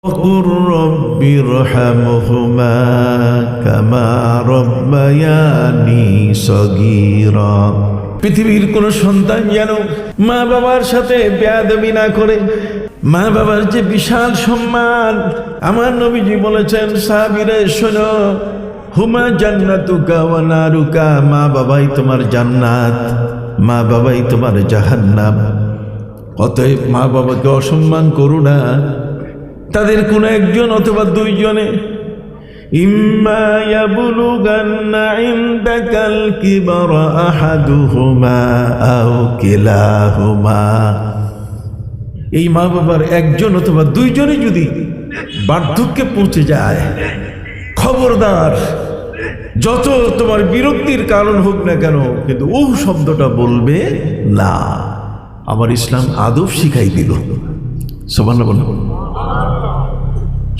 وقل رب ارحمهما كما ربياني صغيرا। পৃথিবীর কোন সন্তান যেন মা বাবার সাথে বেয়াদবি না করে। মা বাবার যে বিশাল সম্মান, আমার নবীজি বলেছেন, সাহাবীরা শোনো, হুমা জান্নাতুকা ওয়া নারুকা, মা বাবাই তোমার জান্নাত, মা বাবাই তোমার জাহান্নাম। অতএব মা বাবাকে অসম্মান করো না, তাদের কোন একজন অথবা দুইজনে। ইম্মা ইয়াবলুগান্না ইনদাকাল কিবারা আহাদুহুমা আও কিলাহুমা, এই মা বাবার একজন অথবা দুইজনে যদি বার্ধক্যে পৌঁছে যায়, খবরদার, যত তোমার বিরক্তির কারণ হোক না কেন, কিন্তু ও শব্দটা বলবে না। আমার ইসলাম আদব শিখাই দিল। সুবহানাল্লাহ বলুন।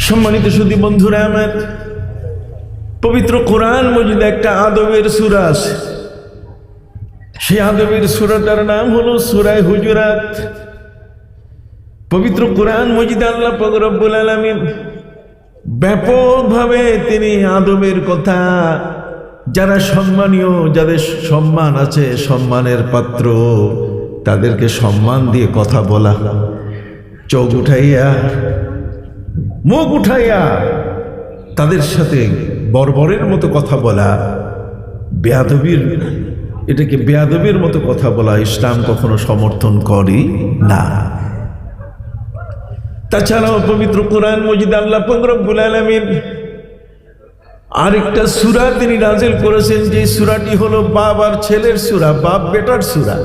সম্মানিত সুধী বন্ধুরা আমার, পবিত্র কোরআন মজিদে একটা আদবের সূরা আছে। সেই আদবের সূরাটার নাম হলো সূরা হুজুরাত। পবিত্র কোরআন মজিদে আল্লাহ পাক রব্বুল আলামিন ব্যাপকভাবে তিনি আদবের কথা, যারা সম্মানীয়, যাদের সম্মান আছে, সম্মানের পাত্র, তাদেরকে সম্মান দিয়ে কথা বলা, চোখ উঠাইয়া, মুখ উঠাইয়া তাদের সাথে বর্বরের মতো কথা বলা, বেয়াদবির, এটাকে বেয়াদবির মতো কথা বলা ইসলাম কখনো সমর্থন করে না। তাছাড়াও পবিত্র কোরআন মজিদ আল্লাহ পাক রব্বুল আলামিন আরেকটা সূরা তিনি নাযিল করেছেন, যে সূরাটি হলো বাপ আর ছেলের সূরা, বাপ বেটার সূরা।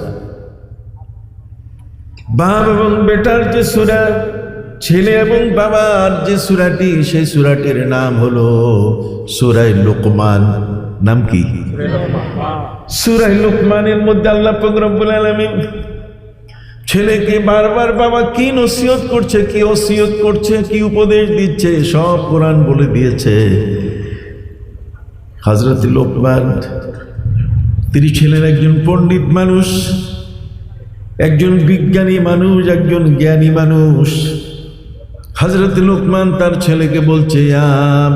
বাপ এবং বেটার যে সূরা, ছেলে এবং বাবার যে সূরাটি, সেই সূরাটির নাম হলো সূরা লুকমান। নাম কি? সূরা লুকমানের মধ্যে আল্লাহ পাক রব্বুল আলামিন ছেলেকে বারবার বাবা কি নসিহত করছে, কি ওসিয়ত করছে, কি উপদেশ দিচ্ছে, সব কোরআন বলে দিয়েছে। হযরত লুকমান, তিনি ছিলেন একজন পণ্ডিত মানুষ, একজন বিজ্ঞানী মানুষ, একজন জ্ঞানী মানুষ। হযরত লুকমান তার ছেলেকে বলছে, ইয়া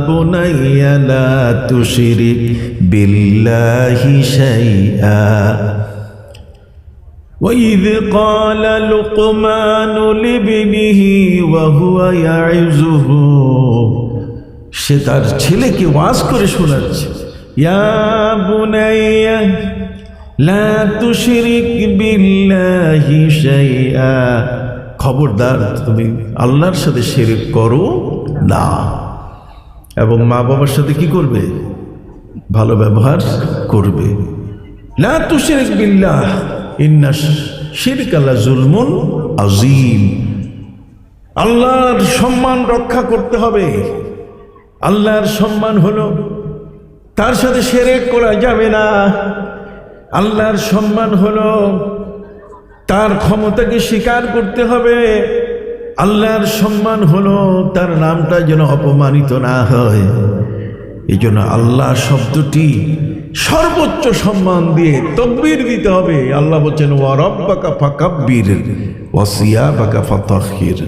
বুনাইয়া লা তুশরিক বিল্লাহি শাইআ। وَإِذْ قَالَ لُقْمَانُ لِابْنِهِ وَهُوَ يَعِظُهُ, সে তার ছেলেকে ওয়াজ করে শোনাচ্ছে, ইয়া বুনাইয়া লা তুশরিক বিল্লাহি শাইআ, খবরদার তুমি আল্লাহর সাথে শিরক করো না। এবং মা বাবার সাথে কি করবে? ভালো ব্যবহার করবে। লা তুশরিক বিল্লাহ ইন্না শিরকা লাযুলমুন আযীম। আল্লাহর সম্মান রক্ষা করতে হবে। আল্লাহর সম্মান হলো তার সাথে শিরক করা যাবে না। আল্লাহর সম্মান হলো তার ক্ষমতাকে স্বীকার করতে হবে। আল্লাহর সম্মান হলো তার নামটা যেন অপমানিত না হয়। এই জন্য আল্লাহ শব্দটি সর্বোচ্চ সম্মান দিয়ে তাকবীর দিতে হবে। আল্লাহ বলছেন, ওয়া রাব্বাকা ফাকাব্বির ওয়া সিয়াবাকা ফাতাহহির।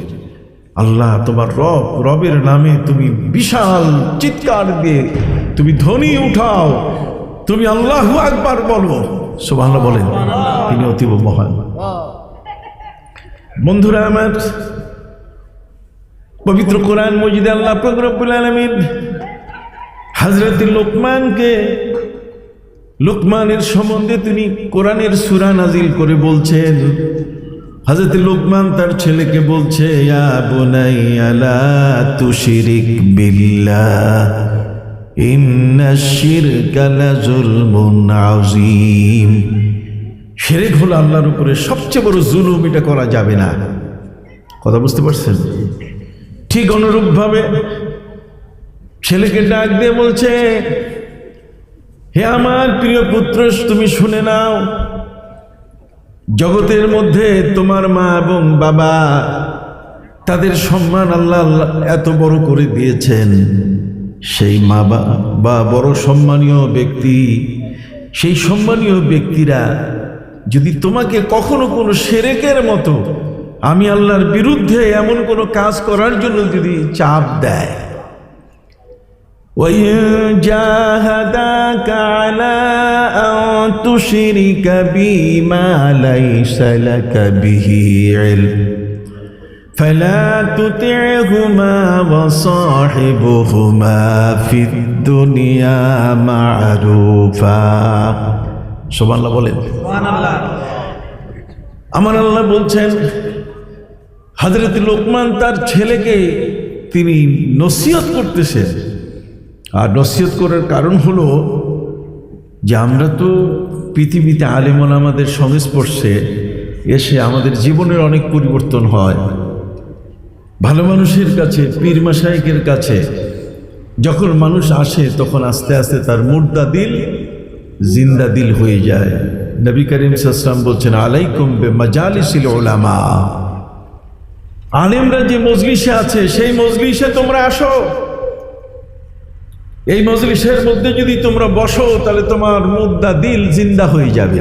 আল্লাহ তোমার রব, রবের নামে তুমি বিশাল চিৎকার দিয়ে তুমি ধ্বনি উঠাও, তুমি আল্লাহু আকবার বলো। সুবহানাল্লাহ বলেন, তিনি অতীব মহান। বন্ধুরা আমার, পবিত্র কোরআন মজিদে আল্লাহ পাক রব্বুল আলামিন হযরত লুকমানকে, লুকমানের সম্বন্ধে তিনি কোরআনের সূরা নাজিল করে বলছেন। হযরত লুকমান তার ছেলেকে বলছে, ইয়া বুনাইয়া লা তুশরিক বিল্লাহ ইন্নাশ শিরকা লাযুলমুন আযীম। শিরক হলো আল্লাহর উপরে সবচেয়ে বড় জুলুম, এটা করা যাবে না। কথা বুঝতে পারছেন? ঠিক অনুরূপভাবে ছেলেকে ডাক দিয়ে বলছে, হে আমার প্রিয় পুত্র, তুমি শুনে নাও, জগতের মধ্যে তোমার মা এবং বাবা, তাদের সম্মান আল্লাহ এত বড় করে দিয়েছেন। সেই মা বাবা বড় সম্মানীয় ব্যক্তি। সেই সম্মানীয় ব্যক্তিরা যদি তোমাকে কখনো কোনো শিরকের মতো আমি আল্লাহর বিরুদ্ধে এমন কোনো কাজ করার জন্য যদি চাপ দেয়, وَإِن جَاهَدَاكَ عَلَىٰ أَن تُشْرِكَ بِي مَا لَيْسَ لَكَ بِهِ عِلْمٌ فَلَا تُطِعْهُمَا وَصَاحِبْهُمَا فِي الدُّنْيَا مَعْرُوفًا। সুবহানাল্লাহ বলেন। সুবহানাল্লাহ। আমার আল্লাহ বলছেন, হযরত লোকমান তার ছেলেকে তিনি নসিহত করতেছেন। আর নসিহত করার কারণ হলো যে আমরা তো পৃথিবীতে আলেম ওলামাদের সংস্পর্শে এসে আমাদের জীবনের অনেক পরিবর্তন হয়। ভালো মানুষের কাছে, পীর মাশায়েখের কাছে যখন মানুষ আসে তখন আস্তে আস্তে তার মুর্দা দিল জিন্দা দিল হয়ে যায়। নবী করিম সাল্লাল্লাহু আলাইহি ওয়াসাল্লাম বলছেন, আলাইকুম বিমাজালিসিল উলামা, আলেমরা যে মজলিসে আছে সেই মজলিসে তোমরা আসো। এই মজলিসের মধ্যে যদি তোমরা বসো তাহলে তোমার মুর্দা দিল জিন্দা হয়ে যাবে।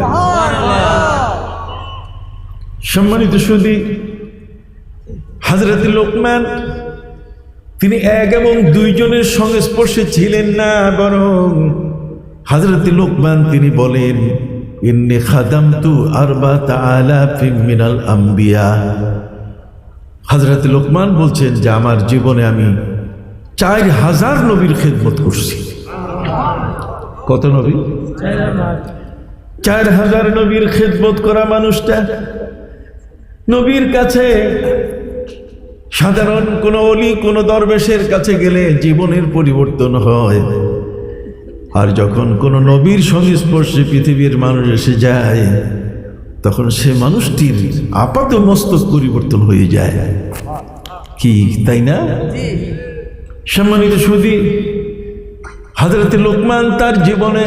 সম্মানিত সুধী, হযরত লোকমান তিনি এক এবং দুইজনের সংস্পর্শে ছিলেন না, বরং হযরত লোকমান তিনি বলেন, ইন্নী খাদামতু আরবাতা আলাফিম মিনাল আম্বিয়া। হযরত লোকমান বলছেন যে আমার জীবনে আমি 4000 নবীর খেদমত করছি। কত নবী? 4000 নবীর খেদমত করা মানুষটা নবীর কাছে, সাধারণ কোন অলি কোন দরবেশের কাছে গেলে জীবনের পরিবর্তন হয়, আর যখন কোন নবীর সংস্পর্শে পৃথিবীর মানুষ এসে যায় তখন সে মানুষটির আপাত মস্তক পরিবর্তন হয়ে যায়। কি তাই না? সম্মানিত সুধী, হযরত লোকমান তার জীবনে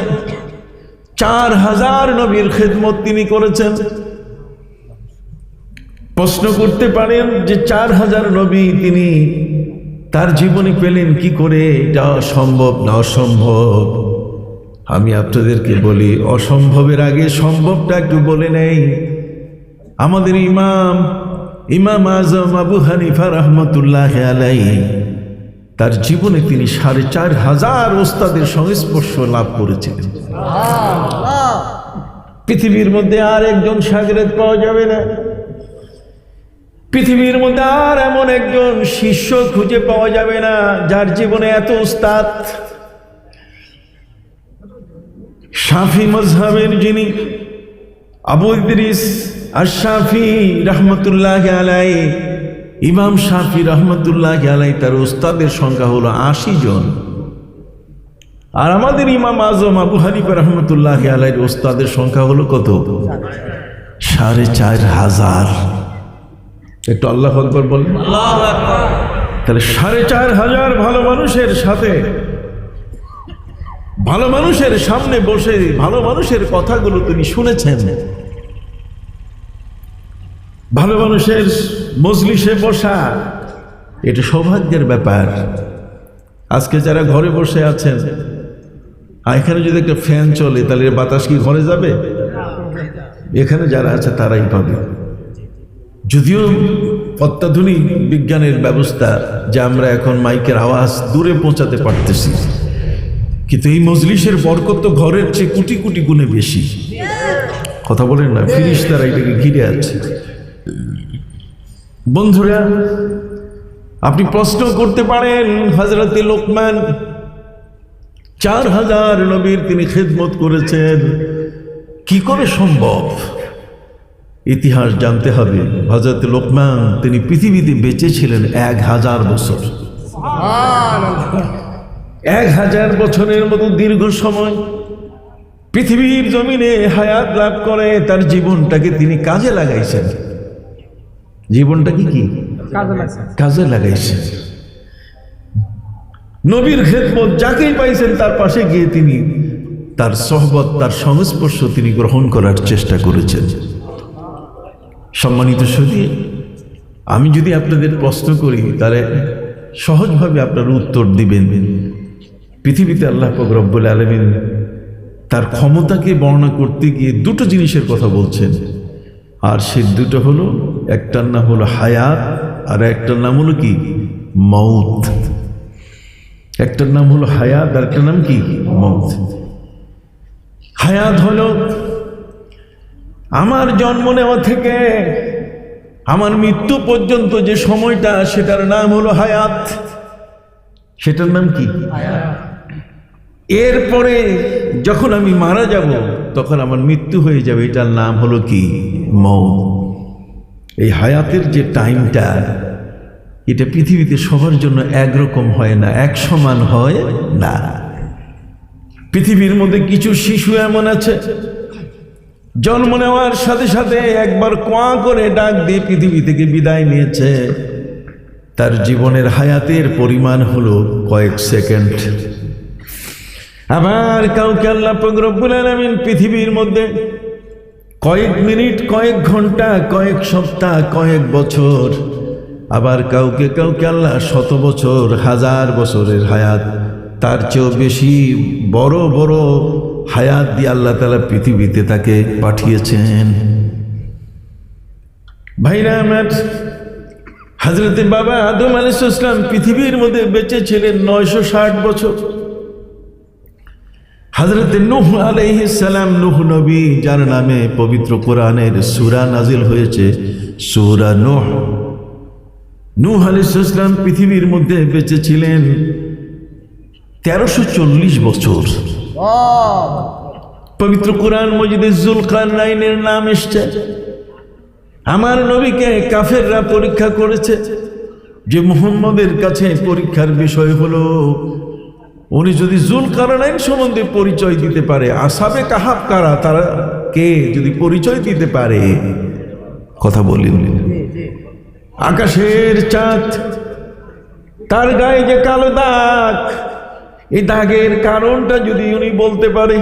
4000 নবীর খেদমত তিনি করেছেন। প্রশ্ন করতে পারেন যে 4000 নবী তিনি তার জীবনে পেলেন কি করে? এটা সম্ভব না অসম্ভব। আমি আপনাদেরকে বলি, অসম্ভবের আগে সম্ভবটা একটু বলে নেই। আমাদের ইমাম আজম আবু হানিফা রাহমাতুল্লাহি আলাইহি তার জীবনে তিনি 4500 ওস্তাদের সংস্পর্শ লাভ করেছিলেন। পৃথিবীর মধ্যে আর একজন শাগরেদ পাওয়া যাবে না, পৃথিবীর মধ্যে আর এমন একজন শিষ্য খুঁজে পাওয়া যাবে না যার জীবনে এত উস্তাদ। শাফি মাযহাবের যিনি আবু ইদ্রিস আশ-শাফি রাহমাতুল্লাহি আলাইহি, ইমাম শাফি রাহমাতুল্লাহি আলাইহি তার উস্তাদের সংখ্যা হলো 80 জন। আর আমাদের ইমাম আজম আবু হানিফা রাহমাতুল্লাহি আলাইহির উস্তাদের সংখ্যা হলো কত? 4500। একটু আল্লাহু আকবার বলেন। আল্লাহু আকবার। তাহলে 4500 ভালো মানুষের সাথে, ভালো মানুষের সামনে বসে ভালো মানুষের কথাগুলো তিনি শুনেছেন। ভালো মানুষের মজলিসে বসা এটা সৌভাগ্যের ব্যাপার। আজকে যারা ঘরে বসে আছেন, এখানে যদি একটা ফ্যান চলে তাহলে বাতাস কি ঘরে যাবে? এখানে যারা আছে তারাই পাবে। যদিও অত্যাধুনিক বিজ্ঞানের ব্যবস্থা যে আমরা এখন মাইকের আওয়াজ দূরে পৌঁছাতে পারতেছি, কিন্তু এই মজলিসের বরকত তো ঘরের চেয়ে কোটি কোটি গুণে বেশি। কথা বলেন না? ফেরেশতারা এটাকে ঘিরে আছে। বন্ধুরা, আপনি প্রশ্ন করতে পারেন, হযরত লোকমান 4000 নবীর তিনি খেদমত করেছেন, কি করে সম্ভব? ইতিহাস জানতে হবে। হযরত লোকমান তিনি পৃথিবীতে বেঁচে ছিলেন 1000 বছর। 1000 বছরের মতো দীর্ঘ সময় পৃথিবীর জমিনে হায়াত লাভ করে তার জীবনটাকে তিনি কাজে লাগাইছেন। জীবনটাকে কি কাজে লাগাইছেন? নবীর খেদমত যাকেই পাইছেন তার পাশে গিয়ে তিনি তার সোহবত, তার সংস্পর্শ তিনি গ্রহণ করার চেষ্টা করেছেন। সম্মানিত সুধী, আমি যদি আপনাদের প্রশ্ন করি তাহলে সহজভাবে আপনারা উত্তর দিবেন। পৃথিবীতে আল্লাহ পাক রব্বুল আলামিন তার ক্ষমতাকে বর্ণনা করতে গিয়ে দুটো জিনিসের কথা বলছেন। আর সে দুটো হলো, একটার নাম হলো হায়াত আর একটার নাম হলো কি মৌত। একটার নাম হলো হায়াত আর একটার নাম কি মৌত। হায়াত হলো আমার জন্ম নেওয়া থেকে আমার মৃত্যু পর্যন্ত যে সময়টা, সেটার নাম হলো হায়াত, সেটার নাম কি হায়াত। এরপরে যখন আমি মারা যাব তখন আমার মৃত্যু হয়ে যাবে, এটার নাম হলো কি মৌত। এই হায়াতের যে টাইমটা, এটা পৃথিবীতে সবার জন্য একরকম হয় না, এক সমান হয় না। পৃথিবীর মধ্যে কিছু শিশু এমন আছে, জন্ম নেওয়ার সাথে সাথে একবার কোয়া করে ডাক দিয়ে পৃথিবী থেকে বিদায় নিয়েছে, তার জীবনের হায়াতের পরিমাণ হলো কয়েক সেকেন্ড। আবার কাউকে আল্লাহ পাক রব্বুল আলামিন পৃথিবীর মধ্যে কয়েক মিনিট, কয়েক ঘন্টা, কয়েক সপ্তাহ, কয়েক বছর, আবার কাউকে কাউকে আল্লাহ 100 বছর, 1000 বছরের হায়াত, তার চেয়েও বেশি বড় বড় হায়াত দিয়ে আল্লাহ তাআলা পৃথিবীতে তাকে পাঠিয়েছেন। ভাইরা আমার, হযরতে বাবা আদম আলাইহিস সালাম পৃথিবীর মধ্যে বেঁচে ছিলেন 960 বছর। হযরতে নূহ আলাইহিস সালাম, নূহ নবী, যার নামে পবিত্র কোরআনের সূরা নাজিল হয়েছে, সূরা নূহ। নূহ আলাইহিস সালাম পৃথিবীর মধ্যে বেঁচে ছিলেন 1340 বছর। পবিত্র কোরআন মজিদে যুলকারনাইনের নাম এসছে। আমার নবীকে কাফেররা পরীক্ষা করেছে যে মুহাম্মদের কাছে পরীক্ষার বিষয় হলো উনি যদি যুলকারনাইন সম্বন্ধে পরিচয় দিতে পারে, আসহাবে কাহাফ কারা, তারা কে, যদি পরিচয় দিতে পারে, কথা বলিনি। আকাশের চাঁদ, তার গায়ে যে কালো দাগ, এই দাগের কারণটা যদি উনি বলতে পারে,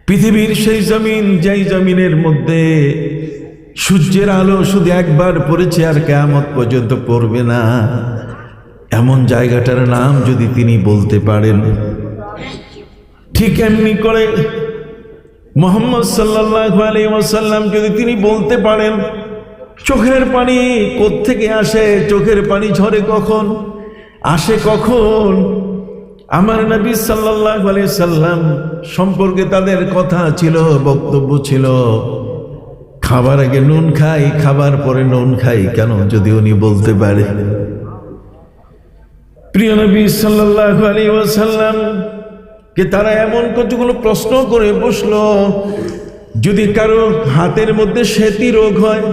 পৃথিবীর সেই জমিন, যেই জমিনের মধ্যে সূর্যের আলো শুধু একবার পড়েছে আর কিয়ামত পর্যন্ত পড়বে না, এমন জায়গাটার নাম যদি তিনি বলতে পারেন, ঠিক এমনি করে মুহাম্মদ সাল্লাল্লাহু আলাইহি ওয়াসাল্লাম যদি তিনি বলতে পারেন চোখের পানি কোত্থেকে আসে, চোখের পানি ঝরে কখন, আসে কখন, আমার নবী সাল্লাল্লাহু আলাইহি সাল্লাম সম্পর্কে তাদের কথা ছিল, বক্তব্য ছিল, খাবার আগে নুন খাই, খাবার পরে নুন খাই কেন, যদি উনি বলতে পারে। প্রিয় নবী সাল্লাল্লাহু আলাইহি ওয়াসাল্লাম কে তারা এমন কতগুলো প্রশ্ন করে বসলো, যদি কারো হাতের মধ্যে শ্বেতি রোগ হয়,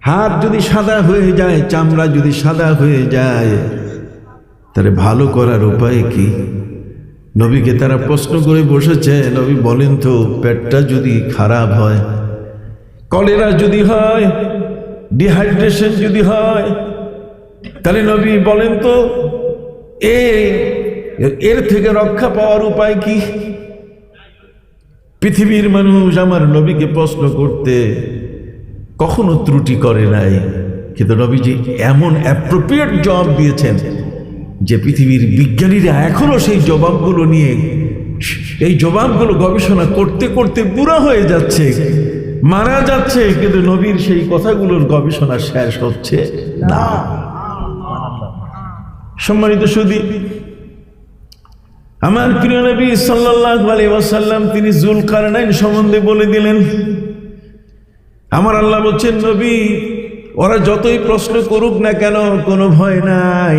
হাত যদি সাদা হয়ে যায়, চামড়া যদি সাদা হয়ে যায়, তাহলে ভালো করার উপায় কি? নবীকে তারা প্রশ্ন করে বসেছে, নবী বলেন তো, পেটটা যদি খারাপ হয়, কলেরা যদি হয়, ডিহাইড্রেশন যদি হয়, তাহলে নবী বলেন তো এর থেকে রক্ষা পাওয়ার উপায় কি? পৃথিবীর মানুষ আমার নবীকে প্রশ্ন করতে কখনো ত্রুটি করে নাই, কিন্তু নবীজি এমন অ্যাপ্রোপ্রিয়েট জবাব দিয়েছেন যে পৃথিবীর বিজ্ঞানীরা এখনো সেই জবাবগুলো নিয়ে, এই জবাবগুলো গবেষণা করতে করতে বুড়া হয়ে যাচ্ছে, মারা যাচ্ছে, কিন্তু নবীর সেই কথাগুলোর গবেষণা শেষ হচ্ছে না। সম্মানিত সুধী, আমার প্রিয় নবী সাল্লাল্লাহু আলাইহি ওয়াসাল্লাম তিনি যুলকারনাইন সম্বন্ধে বলে দিলেন। আমার আল্লাহ বলছেন, নবী ওরা যতই প্রশ্ন করুক না কেন, কোনো ভয় নাই,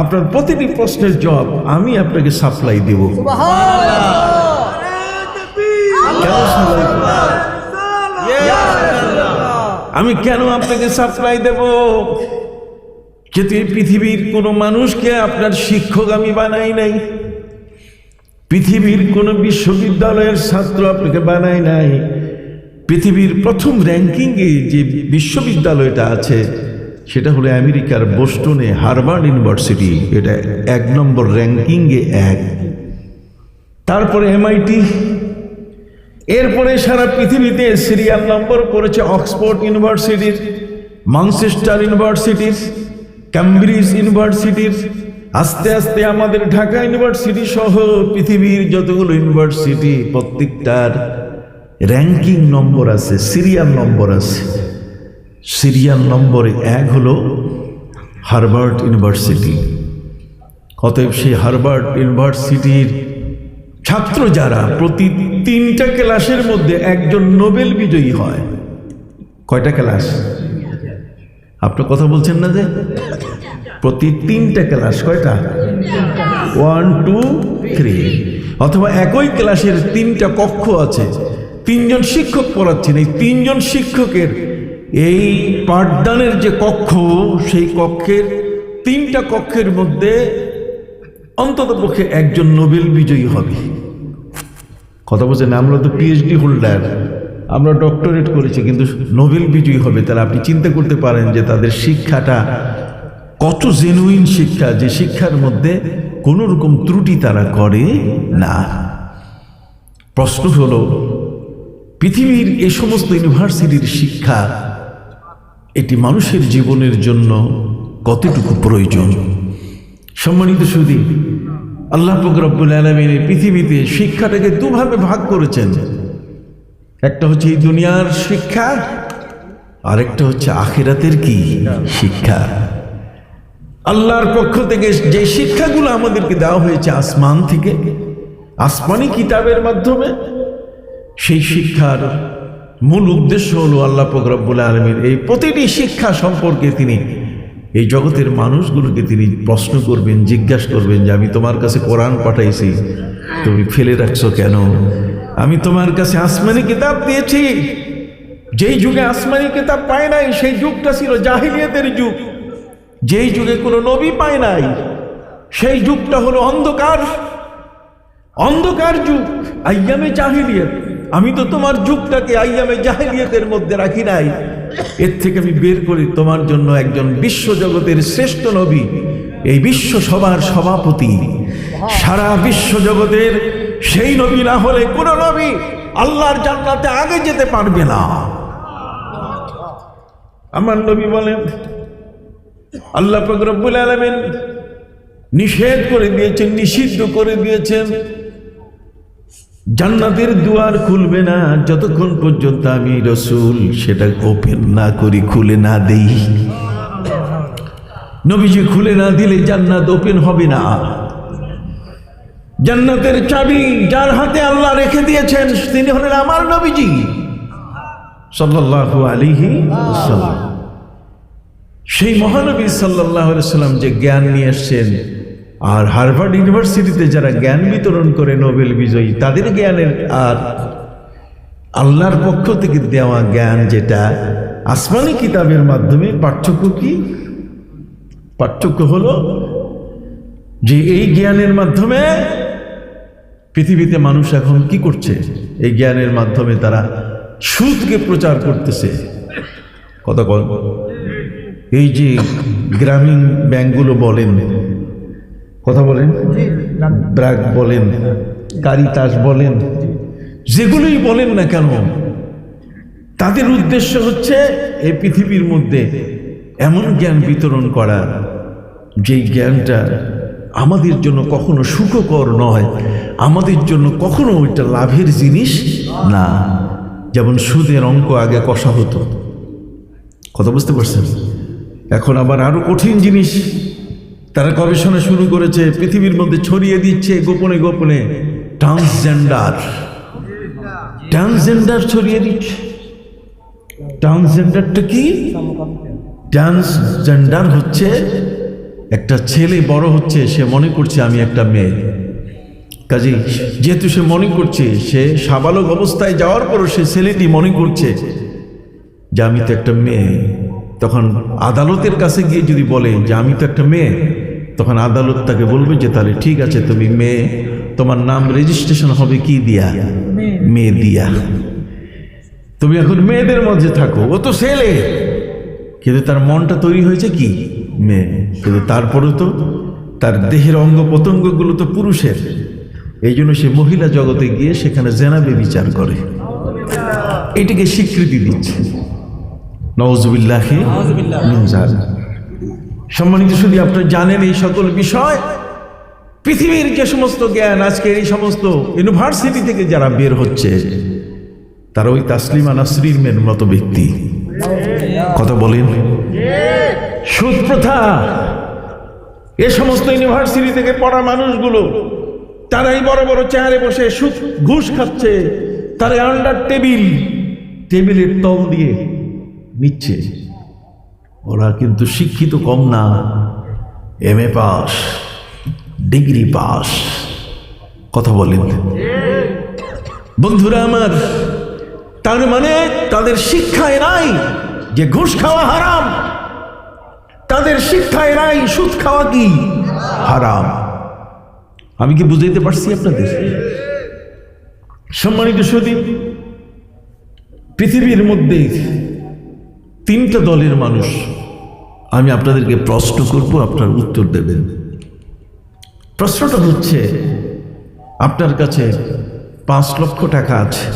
আপনার প্রতিটি প্রশ্নের জবাব আমি আপনাকে সাপ্লাই দেব। আমি কেন আপনাকে সাপ্লাই দেব? কিন্তু এই পৃথিবীর কোনো মানুষকে আপনার শিক্ষক আমি বানাই নাই, পৃথিবীর কোনো বিশ্ববিদ্যালয়ের ছাত্র আপনাকে বানাই নাই। পৃথিবীর প্রথম র্যাঙ্কিংয়ে যে বিশ্ববিদ্যালয়টা আছে সেটা হলো আমেরিকার বোস্টনে হার্ভার্ড ইউনিভার্সিটি, এটা 1 নম্বর র্যাঙ্কিংয়ে 1, তারপরে MIT, এরপরে সারা পৃথিবীতে সিরিয়াল নম্বর করেছে অক্সফোর্ড ইউনিভার্সিটির, ম্যানচেস্টার ইউনিভার্সিটির, ক্যামব্রিজ ইউনিভার্সিটির, আস্তে আস্তে আমাদের ঢাকা ইউনিভার্সিটি সহ পৃথিবীর যতগুলো ইউনিভার্সিটি প্রত্যেকটার র্যাঙ্কিং নম্বর আছে, সিরিয়াল নম্বর আছে। সিরিয়াল নম্বরে 1 হলো হার্ভার্ড ইউনিভার্সিটি। অতএব সেই হার্ভার্ড ইউনিভার্সিটির ছাত্র যারা, প্রতি 3টা ক্লাসের মধ্যে একজন নোবেল বিজয়ী হয়। কয়টা ক্লাস? আপনি কথা বলছেন না যে প্রতি 3টা ক্লাস কয়টা? 1, 2, 3। অথবা একই ক্লাসের 3টা কক্ষ আছে, 3 জন শিক্ষক পড়াচ্ছেন। এই 3 জন শিক্ষকের এই পাঠদানের যে কক্ষ, সেই কক্ষের 3টা কক্ষের মধ্যে অন্ততপক্ষে একজন নোবেল বিজয়ী হবে। কথা বলছেন? আমরা তো পিএইচডি হোল্ডার, আমরা ডক্টরেট করেছি, কিন্তু নোবেল বিজয়ী হবে। তাহলে আপনি চিন্তা করতে পারেন যে তাদের শিক্ষাটা কত জেনুইন শিক্ষা, যে শিক্ষার মধ্যে কোনো রকম ত্রুটি তারা করে না। প্রশ্ন হলো, পৃথিবীর এই সমস্ত ইউনিভার্সিটির শিক্ষা এটি মানুষের জীবনের জন্য কতটুকু প্রয়োজন? সম্মানিত সুধী, আল্লাহ পাক রব্বুল আলামিন এই পৃথিবীতে শিক্ষাটাকে দুভাবে ভাগ করেছেন। একটা হচ্ছে এই দুনিয়ার শিক্ষা, আরেকটা হচ্ছে আখিরাতের কি শিক্ষা। আল্লাহর পক্ষ থেকে যে শিক্ষাগুলো আমাদেরকে দেওয়া হয়েছে আসমান থেকে, আসমানি কিতাবের মাধ্যমে, সেই শিক্ষার মূল উদ্দেশ্য হলো আল্লাহ পাক রব্বুল আলামিন এই প্রতিটি শিক্ষা সম্পর্কে তিনি এই জগতের মানুষগুলোকে তিনি প্রশ্ন করবেন, জিজ্ঞাসা করবেন যে আমি তোমার কাছে কোরআন পাঠাইছি, তুমি ফেলে রাখছো কেন? আমি তোমার কাছে আসমানি কিতাব দিয়েছি, যেই যুগে আসমানি কিতাব পায় নাই সেই যুগটা ছিল জাহিলিয়াতের যুগ। যেই যুগে কোনো নবী পায় নাই সেই যুগটা হলো অন্ধকার যুগ, আইয়ামে জাহিলিয়াত। আমি তো তোমার যুগটাকে আইয়ামে জাহিলিয়াতের মধ্যে রাখি নাই, এর থেকে আমি বের করি তোমার জন্য একজন বিশ্বজগতের শ্রেষ্ঠ নবী, এই বিশ্ব সভার সভাপতি, সারা বিশ্ব জগতের সেই নবী না হলে কোনো নবী আল্লাহর জান্নাতে আগে যেতে পারবে না। আমার নবী বলেন, আল্লাহ পাক রব্বুল আলামিন নিষেধ করে দিয়েছেন, নিষিদ্ধ করে দিয়েছেন, জান্নাতের দুয়ার খুলবে না যতক্ষণ পর্যন্ত আমি রাসূল সেটা ওপেন না করি, খুলে না দেই। নবীজি খুলে না দিলে জান্নাত ওপেন হবে না। জান্নাতের চাবি যার হাতে আল্লাহ রেখে দিয়েছেন তিনি হলেন আমার নবীজি সাল্লাল্লাহু আলাইহি ওয়াসাল্লাম। সেই মহানবী সাল্লাল্লাহু আলাইহি ওয়াসাল্লাম যে জ্ঞান নিয়ে এসেছেন, আর হার্ভার্ড ইউনিভার্সিটিতে যারা জ্ঞান বিতরণ করে নোবেল বিজয়ী, তাদের জ্ঞানের আর আল্লাহর পক্ষ থেকে দেওয়া জ্ঞান যেটা আসমানি কিতাবের মাধ্যমে, পার্থক্য কি? পার্থক্য হলো যে এই জ্ঞানের মাধ্যমে পৃথিবীতে মানুষ এখন কি করছে? এই জ্ঞানের মাধ্যমে তারা সুদকে প্রচার করতেছে। কথা বল, এই যে গ্রামীণ ব্যাংকগুলো বলেন, কথা বলেন, ব্র্যাক বলেন, কারিতাস বলেন, যেগুলোই বলেন না কেন, তাদের উদ্দেশ্য হচ্ছে এই পৃথিবীর মধ্যে এমন জ্ঞান বিতরণ করা যেই জ্ঞানটা আমাদের জন্য কখনো সুখকর নয়, আমাদের জন্য কখনো ওইটা লাভের জিনিস না। যেমন সুদের অঙ্ক আগে কষা হতো, কথা বুঝতে পারছেন? এখন আবার আরো কঠিন জিনিস তারা গবেষণা শুরু করেছে, পৃথিবীর মধ্যে ছড়িয়ে দিচ্ছে গোপনে গোপনে। ট্রান্সজেন্ডার ছড়িয়ে দিচ্ছে। ট্রান্সজেন্ডারটা কি? ট্রান্সজেন্ডার হচ্ছে একটা ছেলে বড় হচ্ছে, সে মনে করছে আমি একটা মেয়ে। কাজে যেহেতু সে মনে করছে, সে সাবালক অবস্থায় যাওয়ার পরও সে ছেলেটি মনে করছে যে আমি তো একটা মেয়ে, তখন আদালতের কাছে গিয়ে যদি বলে যে আমি তো একটা মেয়ে, তখন আদালত তাকে বলবে যে তাহলে ঠিক আছে তুমি মেয়ে, তোমার নাম রেজিস্ট্রেশন হবে কি দিয়া? মেয়ে দিয়া। তুমি এখন মেয়েদের মধ্যে থাকো। ও তো ছেলে, কিন্তু তার মনটা তৈরি হয়েছে কি? মেয়ে। কিন্তু তারপরেও তো তার দেহের অঙ্গ প্রত্যঙ্গগুলো তো পুরুষের। এই জন্য সে মহিলা জগতে গিয়ে সেখানে জেনা ব্যভিচার করে, এটাকে স্বীকৃতি দিচ্ছে। নাউযুবিল্লাহি মিন যালিক। সম্মানিত শুধু আপনারা জানেন এই সকল বিষয় পৃথিবীর যে সমস্ত জ্ঞান আজকে এই সমস্ত ইউনিভার্সিটি থেকে যারা বের হচ্ছে, তারা ওই তাসলিমা নাসরিনের মতো ব্যক্তি। কথা বলেন। সুদ প্রথা, এ সমস্ত ইউনিভার্সিটি থেকে পড়া মানুষগুলো তারাই বড় বড় চেয়ারে বসে সুদ ঘুষ খাচ্ছে, তারা আন্ডার টেবিলের তল দিয়ে নিচ্ছে। ওরা কিন্তু শিক্ষিত কম না, MA পাস, ডিগ্রি পাস। কথা বলেন বন্ধুরা আমার। তার মানে তাদের শিক্ষায় নাই যে ঘুষ খাওয়া হারাম, তাদের শিক্ষায় নাই সুদ খাওয়া কি হারাম। আমি কি বুঝাইতে পারছি আপনাদের? সম্মানিত সুধী, পৃথিবীর মধ্যে 3টা দলের মানুষ আমি আপনাদেরকে প্রশ্ন করব, আপনার উত্তর দেবেন। প্রশ্নটা হচ্ছে, আপনার কাছে 5 লক্ষ টাকা আছে,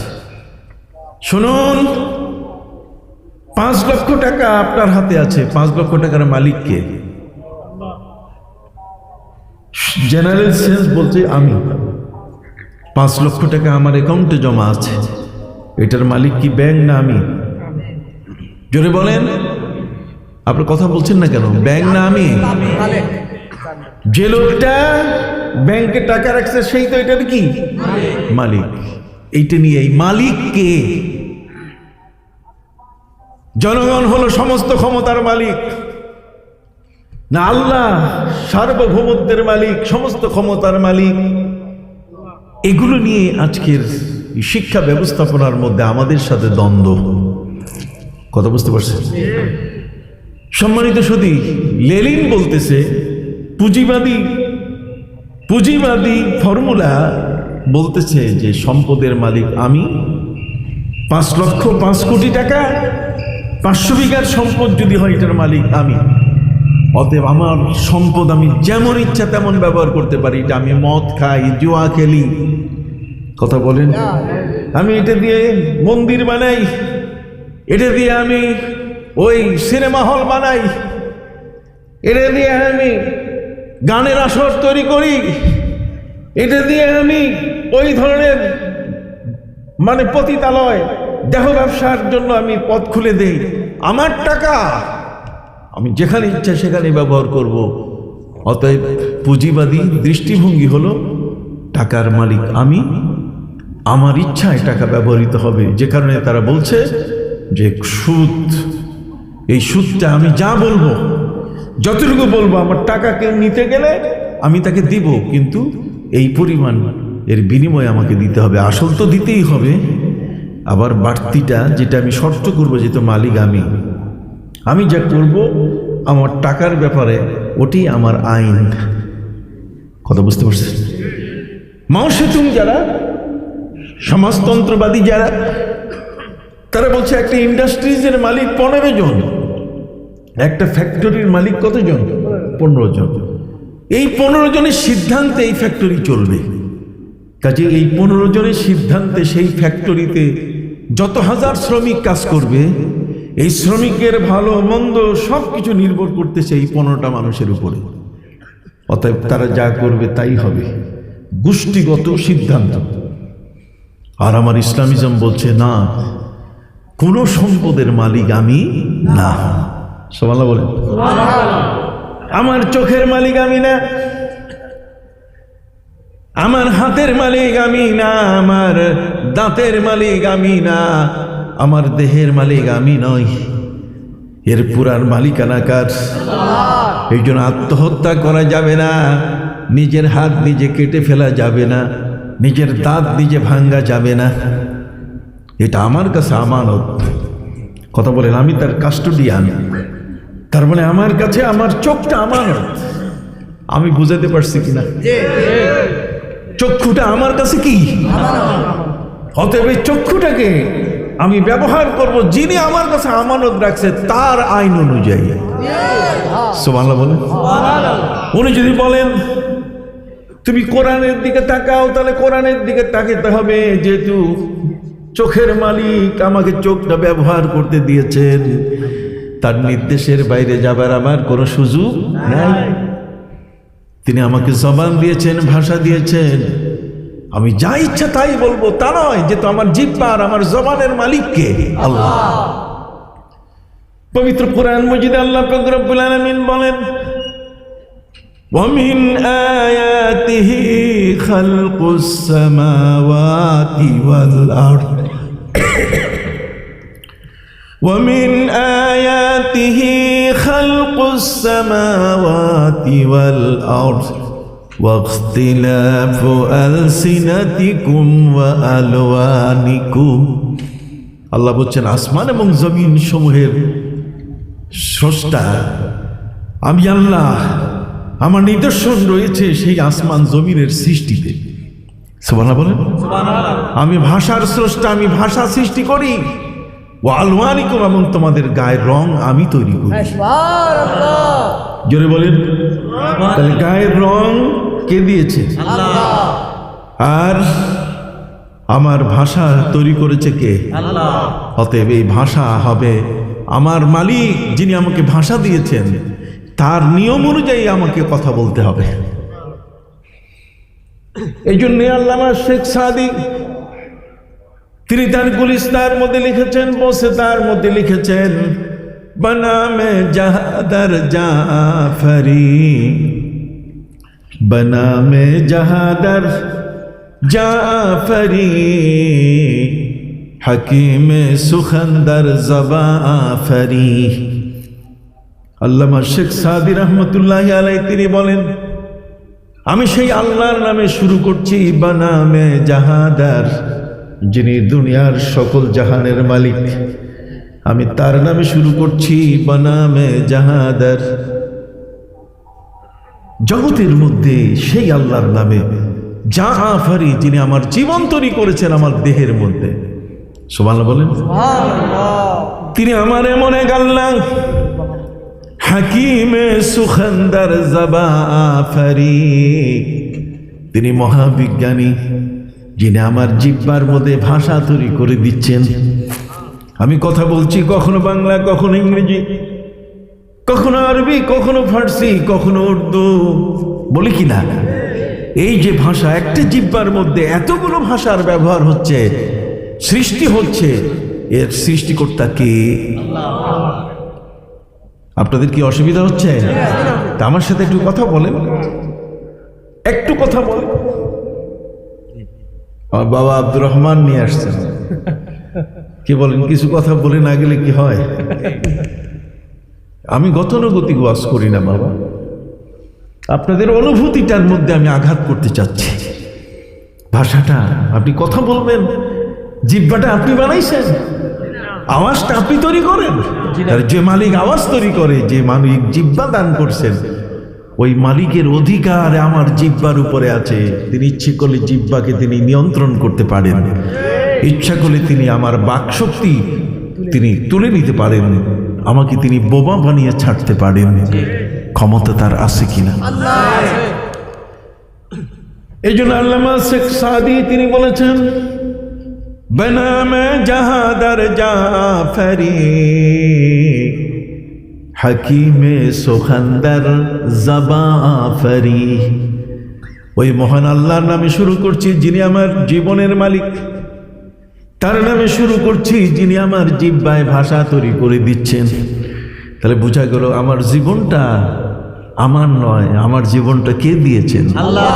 শুনুন, 5 লক্ষ টাকা আপনার হাতে আছে। 5 লক্ষ টাকার মালিক কে? জেনারেল সেন্স বলছে আমি। 5 লক্ষ টাকা আমার অ্যাকাউন্টে জমা আছে, এটার মালিক কি ব্যাংক না আমি? জোরে বলেন। আপনি কথা বলছেন না কেন? ব্যাংক না আমি? যে লোকটা ব্যাংকে টাকা রাখছে সেই তো এটার কি মালিক। এইটা নিয়ে এই মালিক কে? জনগণ হলো সমস্ত ক্ষমতার মালিক না আল্লাহ সার্বভৌমত্বের মালিক, সমস্ত ক্ষমতার মালিক? এগুলো নিয়ে আজকের শিক্ষা ব্যবস্থাপনার মধ্যে আমাদের সাথে দ্বন্দ্ব। কথা বুঝতে পারছেন? সম্মানিত সুধী, লেনিন বলতেছে পুঁজিবাদী ফর্মুলা বলতেছে যে সম্পদের মালিক আমি। 5 লক্ষ 5 কোটি টাকা 500 বিঘার সম্পদ যদি হয় এটার মালিক আমি। অতএব আমার সম্পদ আমি যেমন ইচ্ছা তেমন ব্যবহার করতে পারি। এটা আমি মদ খাই, জুয়া খেলি, কথা বলেন, আমি এটা দিয়ে মন্দির বানাই, এটা দিয়ে আমি ওই সিনেমা হল বানাই, এটা দিয়ে আমি গানের আসর তৈরি করি, এটা দিয়ে আমি ওই ধরনের মানে পতিতালয় দেহ ব্যবসার জন্য আমি পথ খুলে দেই। আমার টাকা আমি যেখানে ইচ্ছা সেখানে ব্যবহার করব। অতএব পুঁজিবাদী দৃষ্টিভঙ্গি হলো টাকার মালিক আমি, আমার ইচ্ছায় টাকা ব্যবহৃত হবে। যে কারণে তারা বলছে যে সুদ, এই সুদটা আমি যা বলবো, যতটুকু বলবো, আমার টাকা কেউ নিতে গেলে আমি তাকে দিব, কিন্তু এই পরিমাণ এর বিনিময়ে আমাকে দিতে হবে। আসল তো দিতেই হবে, আবার বাড়তিটা যেটা আমি শর্ত করবো, যেহেতু মালিক আমি যা করব আমার টাকার ব্যাপারে ওটি আমার আইন। কথা বুঝতে পারছেন? মাও সেতুং যারা সমাজতন্ত্রবাদী যারা, তারা বলছে একটা ইন্ডাস্ট্রিজের মালিক 15 জন, একটা ফ্যাক্টরির মালিক কতজন? 15 জন। এই 15 জনের সিদ্ধান্তে এই ফ্যাক্টরি চলবে। কাজে এই 15 জনের সিদ্ধান্তে সেই ফ্যাক্টরিতে যত হাজার শ্রমিক কাজ করবে, এই শ্রমিকের ভালো মন্দ সবকিছু নির্ভর করতেছে এই 15টা মানুষের উপরে। অতএব তারা যা করবে তাই হবে, গোষ্ঠীগত সিদ্ধান্ত। আর আমার ইসলামিজম বলছে না, কোন সম্পদের মালিক আমি না। সুবহানাল্লাহ বলেন। আমার চোখের মালিক আমি না, আমার হাতের মালিক আমি না, আমার দাঁতের মালিক আমি না, আমার দেহের মালিক আমি নই, এর পুরার মালিকানা কার? এই জন্য আত্মহত্যা করা যাবে না, নিজের হাত নিজে কেটে ফেলা যাবে না, নিজের দাঁত নিজে ভাঙ্গা যাবে না। এটা আমার কাছে আমানত। কথা বলেন, আমি তার কাস্টোডিয়ান। তার মানে আমার কাছে আমার চোখটা আমানত। আমি বুঝাতে পারছি কিনা? চক্ষুটা আমার কাছে কি? অতএব এই চক্ষুটাকে আমি ব্যবহার করব যিনি আমার কাছে আমানত রাখছে তার আইন অনুযায়ী। সুবহানাল্লাহ বলেন। উনি যদি বলেন তুমি কোরআনের দিকে তাকাও, তাহলে কোরআনের দিকে তাকাতে হবে, যেহেতু চোখের মালিক আমাকে চোখটা ব্যবহার করতে দিয়েছেন, তার নির্দেশের বাইরে যাবার আমার কোনো সুযোগ নাই। তিনি আমাকে জবান দিয়েছেন, ভাষা দিয়েছেন, আমি যা ইচ্ছা তাই বলবো তা নয়, যে তো আমার জিহ্বা আর আমার জবানের মালিক কে? আল্লাহ। পবিত্র কোরআন মজিদে আল্লাহ পাক রব্বুল আলামিন বলেন, وَمِنْ آيَاتِهِ خَلْقُ السَّمَاوَاتِ وَالْأَرْضِ وَمِنْ آيَاتِهِ خَلْقُ السَّمَاوَاتِ وَالْأَرْضِ وَاخْتِلَافُ أَلْسِنَتِكُمْ وَأَلْوَانِكُمْ। আল্লাহ বলছেন, আসমান এবং জমিন সমূহের স্রষ্টা আমি আল্লাহ। আমার নিদর্শন রয়েছে সেই আসমান জমিনের সৃষ্টিতে। সুবহানাল্লাহ বলেন। আমি ভাষার স্রষ্টা, আমি ভাষা সৃষ্টি করি। ওয়া আলওয়ানিকুম, এবং তোমাদের গায়ের রং আমি তৈরি করি। জোরে বলেন। তাহলে গায়ের রং কে দিয়েছে? আল্লাহ। আর আমার ভাষা তৈরি করেছে কে? আল্লাহ। অতএব এই ভাষা হবে আমার মালিক যিনি আমাকে ভাষা দিয়েছেন, তার নিয়ম অনুযায়ী আমাকে কথা বলতে হবে। এই জন্য আল্লামা শেখ সাদি তিনি তার গুলিস্তার মধ্যে লিখেছেন, বসে তার মধ্যে লিখেছেন, বনামে জাহাদার জাফরি, বনামে জাহাদার জাফরি, হাকিমে সুখন্দর জবাফরি। আল্লামা শেখ সাদি রহমতুল্লাহি আলাইহি তিনি বলেন, আমি সেই আল্লাহর নামে শুরু করছি, বানামে জাহাদার, যিনি দুনিয়ার সকল জাহানের মালিক, আমি তার নামে শুরু করছি, বানামে জাহাদার। জগতের মধ্যে সেই আল্লাহর নামে জাফরি, যিনি আমার জীবন তৈরি করেছেন আমার দেহের মধ্যে। সুবহানাল্লাহ বলেন। তিনি আমার এমন এক আল্লাহ, হাকিমে সুখন্দর জবাফরি, তিনি মহাবিজ্ঞানী, যিনি আমার জিহ্বার মধ্যে ভাষা তৈরি করে দিচ্ছেন। আমি কথা বলছি কখনো বাংলা, কখনো ইংরেজি, কখনো আরবি, কখনো ফার্সি, কখনো উর্দু, বলি কি না? এই যে ভাষা, একটা জিহ্বার মধ্যে এতগুলো ভাষার ব্যবহার হচ্ছে, সৃষ্টি হচ্ছে, এর সৃষ্টিকর্তা কে? আপনাদের কি অসুবিধা হচ্ছে? তা আমার সাথে একটু কথা বলেন, একটু কথা বলেন। আমার বাবা আব্দুর রহমান নিয়ে আসছেন, কি বলেন? কিছু কথা বলে না গেলে কি হয়? আমি গতানুগতিক ওয়াজ করি না বাবা, আপনাদের অনুভূতিটার মধ্যে আমি আঘাত করতে চাচ্ছি। ভাষাটা আপনি কথা বলবেন, জিহ্বাটা আপনি বানাইছেন, আওয়াজটা আপনি তৈরি করেন। যে মালিক আওয়াজ তৈরি করে, যে মালিক জিহ্বা দান করছেন, ওই মালিকের অধিকার আমার জিহ্বার উপরে আছে। তিনি ইচ্ছে করলে জিহ্বাকে তিনি নিয়ন্ত্রণ করতে পারেন, ইচ্ছা করলে তিনি আমার বাকশক্তি তিনি তুলে নিতে পারেন, আমাকে তিনি বোমা বানিয়ে ছাড়তে পারেন। ক্ষমতা তার আছে কিনা? এই জন্য আল্লামা শেখ সাদি তিনি বলেছেন, বনামে জাহাদার জাফরি, হাকিমে সুখন্দর জবাফরি। ওই মহান আল্লাহর নামে শুরু করছি, যিনি আমার জীবনের মালিক। তার নামে শুরু করছি, যিনি আমার জিহ্বায় ভাষা তৈরি করে দিচ্ছেন। তাহলে বোঝা গেল আমার জীবনটা আমার নয়, আমার জীবনটা কে দিয়েছেন? আল্লাহ।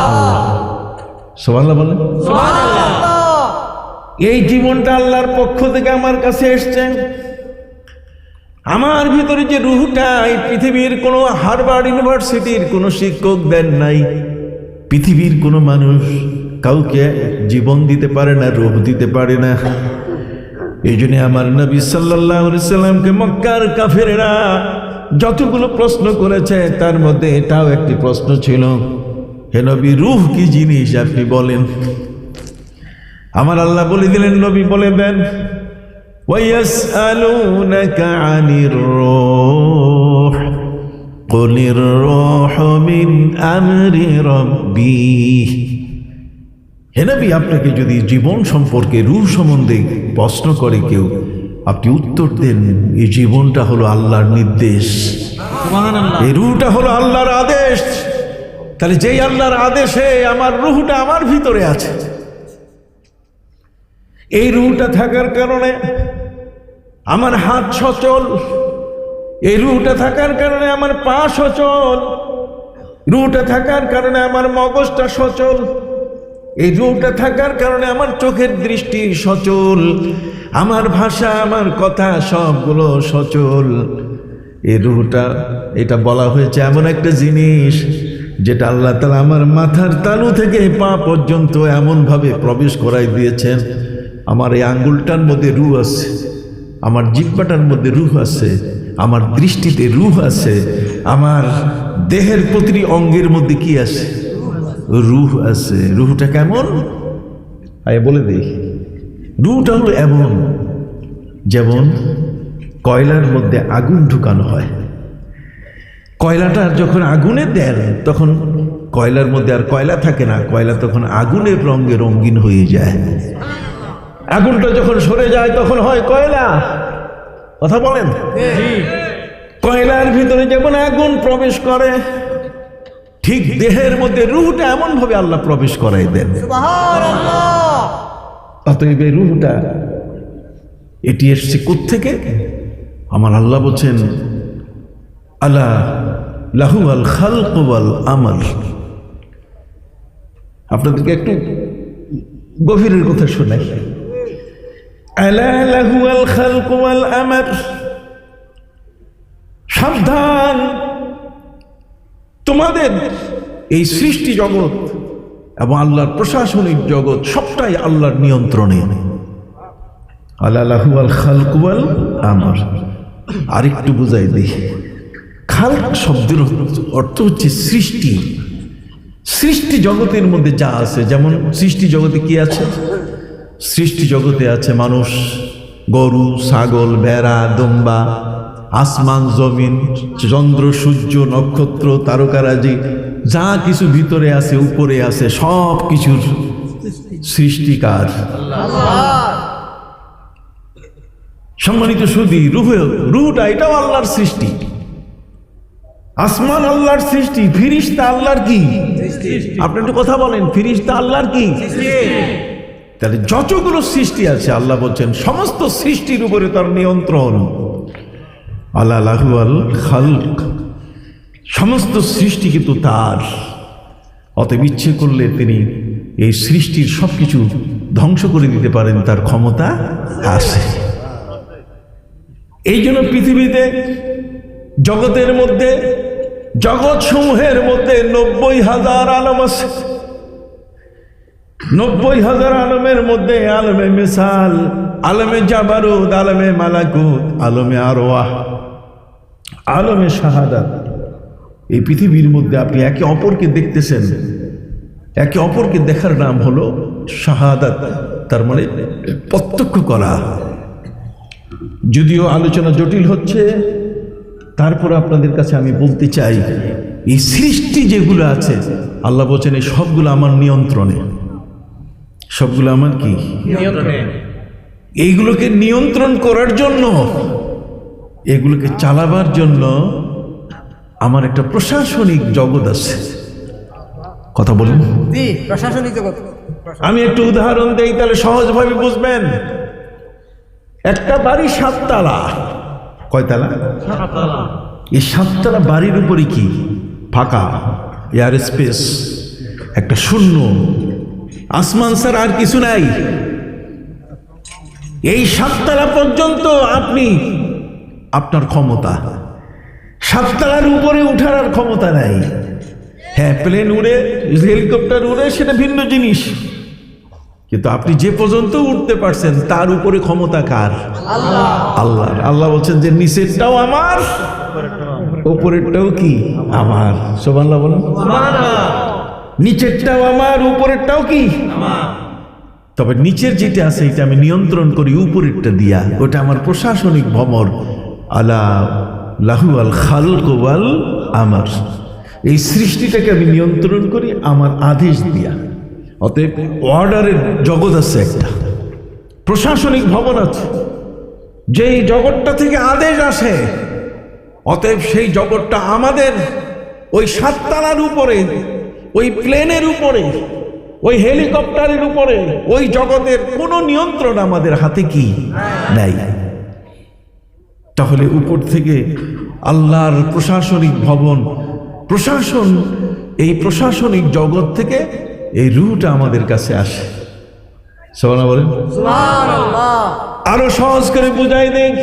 সুবহানাল্লাহ বলেন। সুবহানাল্লাহ। এই জীবনটা আল্লাহর পক্ষ থেকে আমার কাছে এসছে। আমার ভিতরে যে রুহটা, এই পৃথিবীর কোনো হার্ভার্ড ইউনিভার্সিটির কোনো শিক্ষক দেন নাই, পৃথিবীর কোনো মানুষ কাউকে জীবন দিতে পারে না, রূহ দিতে পারে না। এই জন্য আমার নবী সাল্লাল্লাহু আলাইহি সাল্লামকে মক্কার কাফেররা যতগুলো প্রশ্ন করেছে, তার মধ্যে এটাও একটি প্রশ্ন ছিল, হে নবী, রূহ কি জিনিস আপনি বলেন। আমার আল্লাহ বলে দিলেন, নবী বলে দেন, ওয়ায়াসআলুনাকা আনির রূহ কুলির রূহু মিন আমরি রাব্বি। হে নবী, আপনাকে যদি জীবন সম্পর্কে, রূহ সম্বন্ধে প্রশ্ন করে কেউ, আপনি উত্তর দেন, এই জীবনটা হলো আল্লাহর নির্দেশ, এই রূহটা হলো আল্লাহর আদেশ। তাহলে যেই আল্লাহর আদেশে আমার রূহটা আমার ভিতরে আছে, এই রুহটা থাকার কারণে আমার হাত সচল, এই রুহটা থাকার কারণে আমার পা সচল, রুহটা থাকার কারণে আমার মগজটা সচল, এই রুহটা থাকার কারণে আমার চোখের দৃষ্টি সচল, আমার ভাষা, আমার কথা সবগুলো সচল। এই রুহটা, এটা বলা হয়েছে এমন একটা জিনিস যেটা আল্লাহ তাআলা আমার মাথার তালু থেকে পা পর্যন্ত এমনভাবে প্রবেশ করাই দিয়েছেন। আমার এই আঙ্গুলটার মধ্যে রূহ আছে, আমার জিহ্বাটার মধ্যে রূহ আছে, আমার দৃষ্টিতে রূহ আছে, আমার দেহের প্রতিটি অঙ্গের মধ্যে কি আছে? রূহ আছে। রূহটা কেমন? আয় বলে দেই। রূহটা হলো এমন, যেমন কয়লার মধ্যে আগুন ঢুকানো হয়, কয়লাটা যখন আগুনে দেন তখন কয়লার মধ্যে আর কয়লা থাকে না, কয়লা তখন আগুনের রঙে রঙিন হয়ে যায়। আগুনটা যখন সরে যায় তখন হয় কয়লা। কথা বলেন? কয়লার ভিতরে যেমন আগুন প্রবেশ করে, ঠিক দেহের মধ্যে রূহটা এমন ভাবে আল্লাহ প্রবেশ করাই দেন। অতএব এই রূহটা এটি এসছে কোত্থেকে? আমার আল্লাহ বলছেন আলা লাহু আল খালক ওয়াল আমল। আপনাদেরকে একটু গভীরের কথা শোনাই। আলা লাহু আল খালক ওয়াল আমল। সাবধান, তোমাদের এই সৃষ্টি জগৎ এবং আল্লাহর প্রশাসনিক জগৎ সবটাই আল্লাহর নিয়ন্ত্রণে। আলা লাহু আল খালক ওয়াল আমল। আরেকটু বুঝাই দিই। খালক শব্দের অর্থ হচ্ছে সৃষ্টি। সৃষ্টি জগতের মধ্যে যা আছে, যেমন সৃষ্টি জগতে কি আছে? সৃষ্টি জগতে আছে মানুষ, গরু, ছাগল, ভেড়া, দম্বা, আসমান, জমিন, চন্দ্র, সূর্য, নক্ষত্র, তারকারাজি, যা কিছু ভিতরে আছে, উপরে আছে, সব কিছুর সৃষ্টিকার সম্মানিত সুধী। রূহটা এটাও আল্লাহর সৃষ্টি। আসমান আল্লাহর সৃষ্টি, ফিরিস্তা আল্লাহর কি? আপনি একটু কথা বলেন, ফিরিস্তা আল্লাহর কি? তাহলে যতগুলো সৃষ্টি আছে আল্লাহ বলছেন সমস্ত সৃষ্টির উপরে তার নিয়ন্ত্রণ। আল্লাহ লাহু আল খালক, সমস্ত সৃষ্টি কিন্তু তার। অতএব ইচ্ছে করলে তিনি এই সৃষ্টির সবকিছু ধ্বংস করে দিতে পারেন, তার ক্ষমতা আছে। এই জন্য পৃথিবীতে জগতের মধ্যে, জগৎ সমূহের মধ্যে 90,000 আলম আছে। 90,000 আলমের মধ্যে আলমে মিসাল, আলমে জাবারুত, আলমে মালাকুত, আলমে আরওয়াহ, আলমে শাহাদাত। এই পৃথিবীর মধ্যে আপনি একে অপরকে দেখতেছেন, একে অপরকে দেখার নাম হলো শাহাদাত, তার মানে প্রত্যক্ষ করা। যদিও আলোচনা জটিল হচ্ছে, তারপর আপনাদের কাছে আমি বলতে চাই, এই সৃষ্টি যেগুলো আছে আল্লাহ বলছেন এই সবগুলো আমার নিয়ন্ত্রণে। সবগুলো আমার কি? নিয়ন্ত্রণে। এইগুলোকে নিয়ন্ত্রণ করার জন্য, এগুলোকে চালাবার জন্য আমার একটা প্রশাসনিক জগৎ আছে। কথা বলুন। প্রশাসনিক জগৎ। আমি একটু উদাহরণ দেই, তাহলে সহজভাবে বুঝবেন। একটা বাড়ি 7 তালা। কয়তালা? 7 তালা। এই 7 তালা বাড়ির উপরে কি? ফাঁকা এয়ার স্পেস, একটা শূন্য, আসমান স্যার আর কিছু নাই। এই 7 তালা পর্যন্ত আপনি, আপনার ক্ষমতা। 7 তালার উপরে উঠার আর ক্ষমতা নাই। হ্যাঁ, প্লেন উড়ে, হেলিকপ্টার উড়ে, সেটা ভিন্ন জিনিস, কিন্তু আপনি যে পর্যন্ত উঠতে পারছেন তার উপরে ক্ষমতা কার? আল্লাহ। আল্লাহ বলছেন যে নিচেরটাও আমার, উপরেরটাও কি আমার। সুবহানাল্লাহ বলেন। নিচেরটাও আমার, উপরেরটাও কি আমার। তবে নিচের যেটা আছে এটা আমি নিয়ন্ত্রণ করি উপরেরটা দিয়া, ওটা আমার প্রশাসনিক ভমর। আলা লাহু আল খালক ওয়াল আমর। এই সৃষ্টিটাকে আমি নিয়ন্ত্রণ করি আমার আদেশ দিয়া। অতএব অর্ডারের জগৎ আছে, একটা প্রশাসনিক ভবন আছে, যেই জগৎটা থেকে আদেশ আসে। অতএব সেই জগৎটা আমাদের ওই 7 তালার উপরে, ওই প্লেনের উপরে, ওই হেলিকপ্টারের উপরে, ওই জগতের কোনো নিয়ন্ত্রণ আমাদের হাতে কি নাই। তাহলে উপর থেকে আল্লাহর প্রশাসনিক ভবন, প্রশাসন, এই প্রশাসনিক জগৎ থেকে এই রূহটা আমাদের কাছে আসে। সুবহানাল্লাহ বলেন। সুবহানাল্লাহ। আরো সহজ করে বুঝাই দেন,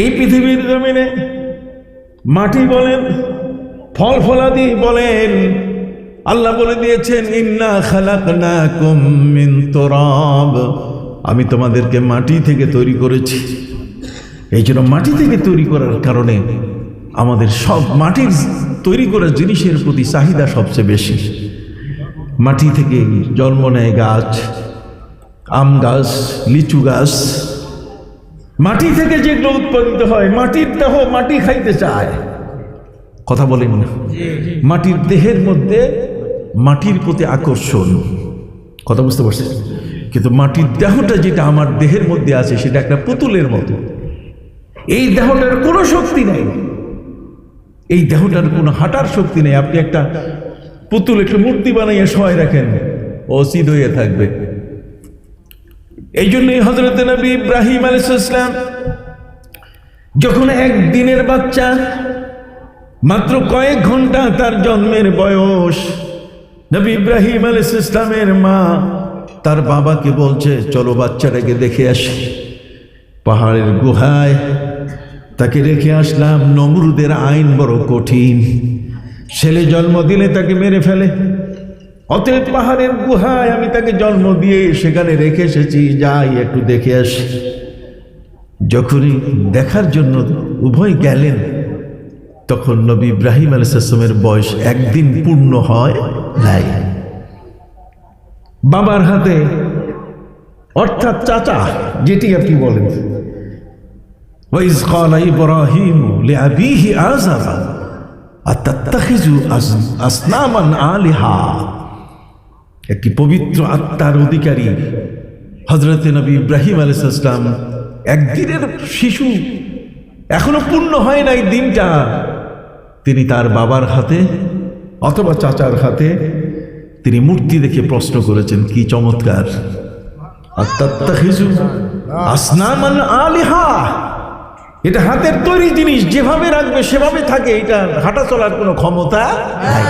এই পৃথিবীর জমিনে মাটি বলেন, ফল ফলাদি বলেন, আল্লাহ বলে দিয়েছেন ইন্না খালাকনাকুম মিন তুরাব, আমি তোমাদেরকে মাটি থেকে তৈরি করেছি। এই জন্য মাটি থেকে তৈরি করার কারণে আমাদের সব মাটির তৈরি করা জিনিসের প্রতি চাহিদা সবচেয়ে বেশি। মাটি থেকে জন্ম নেয় গাছ, আম গাছ, লিচু গাছ, মাটি থেকে যেগুলো উৎপাদিত হয়, মাটির দেহ মাটি খাইতে চায়, কথা বলেন না? মাটির দেহের মধ্যে মাটির প্রতি আকর্ষণ, কথা বুঝতে পারছেন? কিন্তু মাটির দেহটা যেটা আমার দেহের মধ্যে আছে সেটা একটা পুতুলের মতো। এই দেহটার কোনো শক্তি নেই, এই দেহটার কোনো হাঁটার শক্তি নেই। আপনি একটা পুতুল, একটা মূর্তি বানাইয়া শোয়াই রাখেন, ও সিধ হয়ে থাকবে। এই জন্যই হযরত নবী ইব্রাহিম আলাইহিস সালাম যখন একদিনের বাচ্চা, মাত্র কয়েক ঘন্টা তার জন্মের বয়স, নবী ইব্রাহিম আলাইহিস সালামের মা তার বাবাকে বলছে চলো বাচ্চাটাকে দেখে আসি। পাহাড়ের গুহায় তাকে রেখে আসলাম। নমরুদের আইন বড় কঠিন, ছেলে জন্ম দিলে তাকে মেরে ফেলে, অতএব পাহাড়ের গুহায় আমি তাকে জন্ম দিয়ে সেখানে রেখে এসেছি, যাই একটু দেখে আসি। যখনই দেখার জন্য উভয় গেলেন, তখন নবী ইব্রাহিম আলাইহিস সালামের বয়স একদিন পূর্ণ হয় নাই। বাবার হাতে, অর্থাৎ চাচা যেটি আপনি বলেন, ওয়াইজ ক্বালা ইব্রাহিম লিআবিহি আযারা আতাত্তাখিযু আসনামান আলিহা, একটি পবিত্র আত্মার অধিকারী হযরত নবী ইব্রাহিম আলাইহিস সালাম, একদিনের শিশু, এখনো পূর্ণ হয় নাই দিনটা, তিনি তার বাবার হাতে অথবা চাচার হাতে তিনি মূর্তি দেখে প্রশ্ন করেছেন, কি চমৎকার! আতাত্তাখিযু আসনামান আলিহা, এটা হাতের তৈরি জিনিস, যেভাবে রাখবে সেভাবে থাকে, এটা হাঁটা চলার কোনো ক্ষমতা নাই।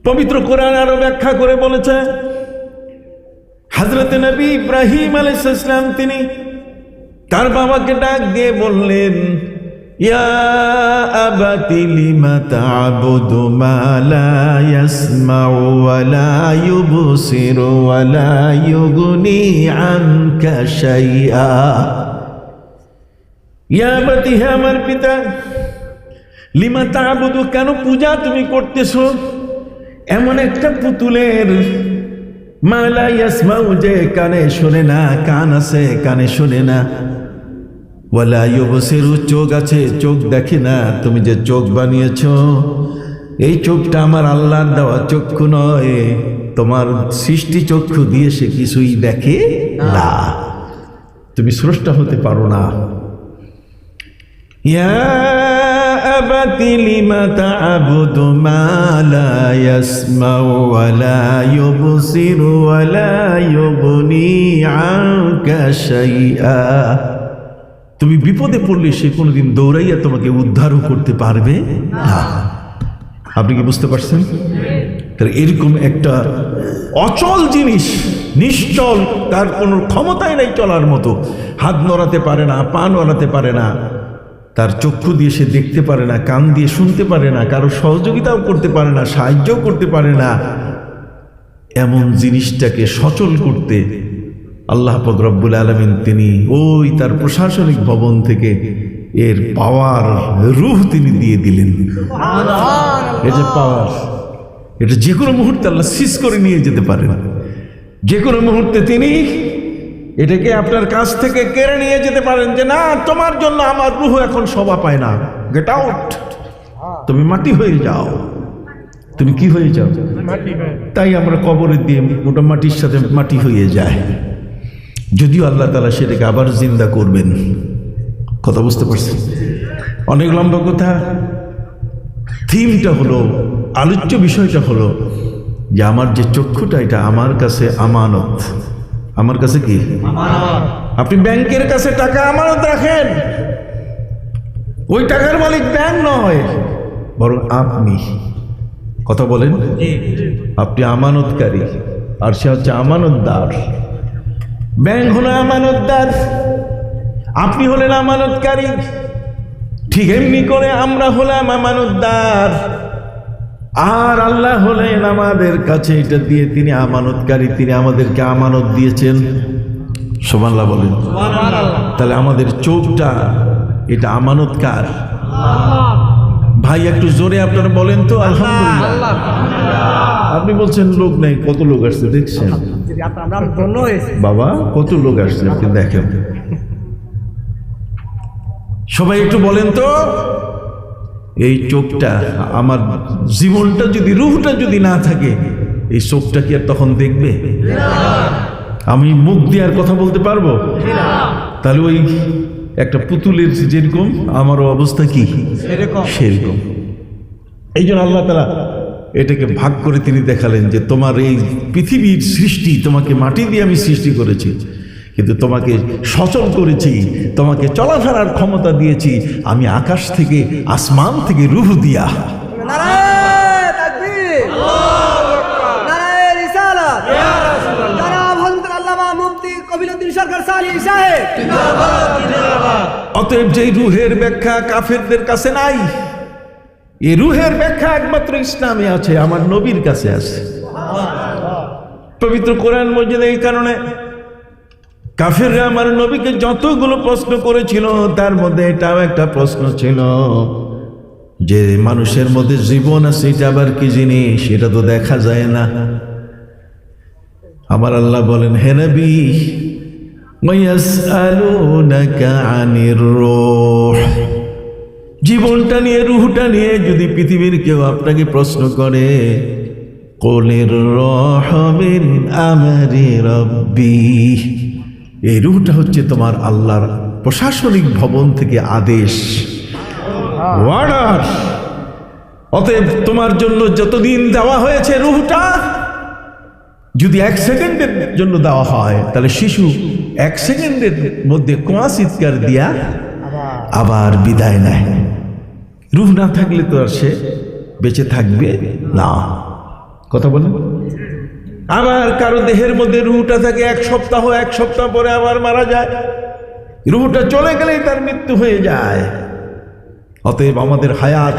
পবিত্র কোরআন আরো ব্যাখ্যা করে বলেছে, হযরত নবী ইব্রাহিম আলাইহিস সালাম তিনি তার বাবাকে ডাক দিয়ে বললেন, ইয়া আবাতি লিমা তা'বুদু মা লা ইয়াসমাউ ওয়া লা ইউবসিরু ওয়া লা ইউগনি আনকা শাইআ। ইয়া আবাতি, হে আমার পিতা, লিমা তা'বুদু, কেন পূজা তুমি করতেছো এমন একটা পুতুলের, মা লা ইয়াসমাউ, যে কানে শোনে না, কান আছে কানে শোনে না, ওয়ালা ইউবসিরু, চোখ আছে চোখ দেখে না। তুমি যে চোখ বানিয়েছো, এই চোখটা আমার আল্লাহর দেওয়া চক্ষু নয়, তোমার সৃষ্টি চক্ষু দিয়ে সে কিছুই দেখে না, তুমি স্রষ্টা হতে পারো না। ইয়া আবাতি লিমা তা'বুদু মা লা ইয়াসমাউ ওয়া লা ইউবসিরু ওয়া লা ইউগনি আনকা শাইআ। তুমি বিপদে পড়লে সে কোনোদিন দৌড়াইয়া তোমাকে উদ্ধারও করতে পারবে না। আপনি কি বুঝতে পারছেন? তাহলে এরকম একটা অচল জিনিস, নিশ্চল, তার কোনো ক্ষমতাই নাই চলার মতো, হাত নড়াতে পারে না, পা নড়াতে পারে না, তার চক্ষু দিয়ে সে দেখতে পারে না, কান দিয়ে শুনতে পারে না, কারো সহযোগিতাও করতে পারে না, সাহায্যও করতে পারে না, এমন জিনিসটাকে সচল করতে আল্লাহ পাক রব্বুল আলামিন তিনি ওই তার প্রশাসনিক ভবন থেকে এর পাওয়ার, রূহ তিনি দিয়ে দিলেন। এটা পাওয়ার, এটা যে কোনো মুহূর্তে আল্লাহ সিজ করে নিয়ে যেতে পারেন, যে কোনো মুহূর্তে তিনি এটাকে আপনার কাছ থেকে কেড়ে নিয়ে যেতে পারেন, যে না, তোমার জন্য আমার রূহ এখন শোভা পায় না, গেট আউট, তুমি মাটি হয়ে যাও। তুমি কি হয়ে যাও? তাই আমরা কবরে দিয়ে মোটা মাটির সাথে মাটি হয়ে যায়, যদিও আল্লাহ তাআলা সেটাকে আবার জিন্দা করবেন। কথা বুঝতে পারছেন? অনেক লম্বা কথা। থিমটা হলো, আলোচ্য বিষয়টা হলো যে আমার যে চক্ষুটা এটা আমার কাছে আমানত। আমার কাছে কি আমানত? আপনি ব্যাংকের কাছে টাকা আমানত রাখেন, ওই টাকার মালিক ব্যাংক নয়, বরং আপনি। কথা বলেন, আপনি আমানতকারী আর সে হচ্ছে আমানতদার। ব্যাংক হলো আমানতদার, আপনি হলেন আমানতকারী। ঠিক এমনি করে আমরা হলাম আমানতদার, আর আল্লাহ হলেন আমাদের কাছে এটা দিয়ে তিনি আমানতকারী। তিনি আমাদেরকে আমানত দিয়েছেন। সুবহানাল্লাহ বলেন। তাহলে আমাদের চোখটা এটা আমানতকার। ভাই একটু জোরে আপনারা বলেন তো আলহামদুলিল্লাহ। আপনি বলছেন লোক নেই, কত লোক আসছে দেখছেন বাবা, কত লোক আসছে আপনি দেখেন। সবাই একটু বলেন তো, এই চোখটা, আমার জীবনটা যদি, রূহটা যদি না থাকে, এই চোখটা কি আর তখন দেখবে? আমি মুখ দিয়ে আর কথা বলতে পারবো? তাহলে ওই একটা পুতুলের যেরকম আমারও অবস্থা কি সেরকম। এই জন্য আল্লাহ তাআলা এটাকে ভাগ করে তিনি দেখালেন যে তোমার এই পৃথিবীর সৃষ্টি, তোমাকে মাটি দিয়ে আমি সৃষ্টি করেছি, কিন্তু তোমাকে সচল করেছি, তোমাকে চলাফেরার ক্ষমতা দিয়েছি আমি আকাশ থেকে, আসমান থেকে রূহ দিয়া। নারায়ে তাকবীর, নারায়ে রিসালাত, জনাব হযরত আল্লামা মুফতি কবিরউদ্দিন সরকার সালিহ সাহেব জিন্দাবাদ, জিন্দাবাদ। অতএব যেই রূহের ব্যাখ্যা কাফেরদের কাছে নাই, এই রূহের ব্যাখ্যা একমাত্র ইসলামে আছে, আমার নবীর কাছে আছে। পবিত্র কোরআন মজিদ এই কারণে কাফেররা আমার নবীকে যতগুলো প্রশ্ন করেছিল তার মধ্যে এটাও একটা প্রশ্ন ছিল যে মানুষের মধ্যে জীবন আছে, এটা আবার কি জিনিস, সেটা তো দেখা যায় না। আমার আল্লাহ বলেন, হে নবী, ওয়ায়াসআলুনাকা আনির রূহ, জীবনটা নিয়ে, রূহটা নিয়ে যদি পৃথিবীর কেউ আপনাকে প্রশ্ন করে, কুলির রূহু মিন আমরি রাব্বি, এই রূহটা হচ্ছে তোমার আল্লাহর প্রশাসনিক ভবন থেকে আদেশ, অর্ডার। অতএব তোমার জন্য যতদিন দেওয়া হয়েছে রূহটা, যদি 1 সেকেন্ডের জন্য দেওয়া হয়, তাহলে শিশু 1 সেকেন্ডের মধ্যে কোয়া চিৎকার দিয়া আবার বিদায় নেয়। রূহ না থাকলে তো আর সে বেঁচে থাকবে না। কথা বলেন। আবার কারো দেহের মধ্যে রূহটা থাকে 1 সপ্তাহ, 1 সপ্তাহ পরে আবার মারা যায়। রূহটা চলে গেলেই তার মৃত্যু হয়ে যায়। অতএব আমাদের হায়াত,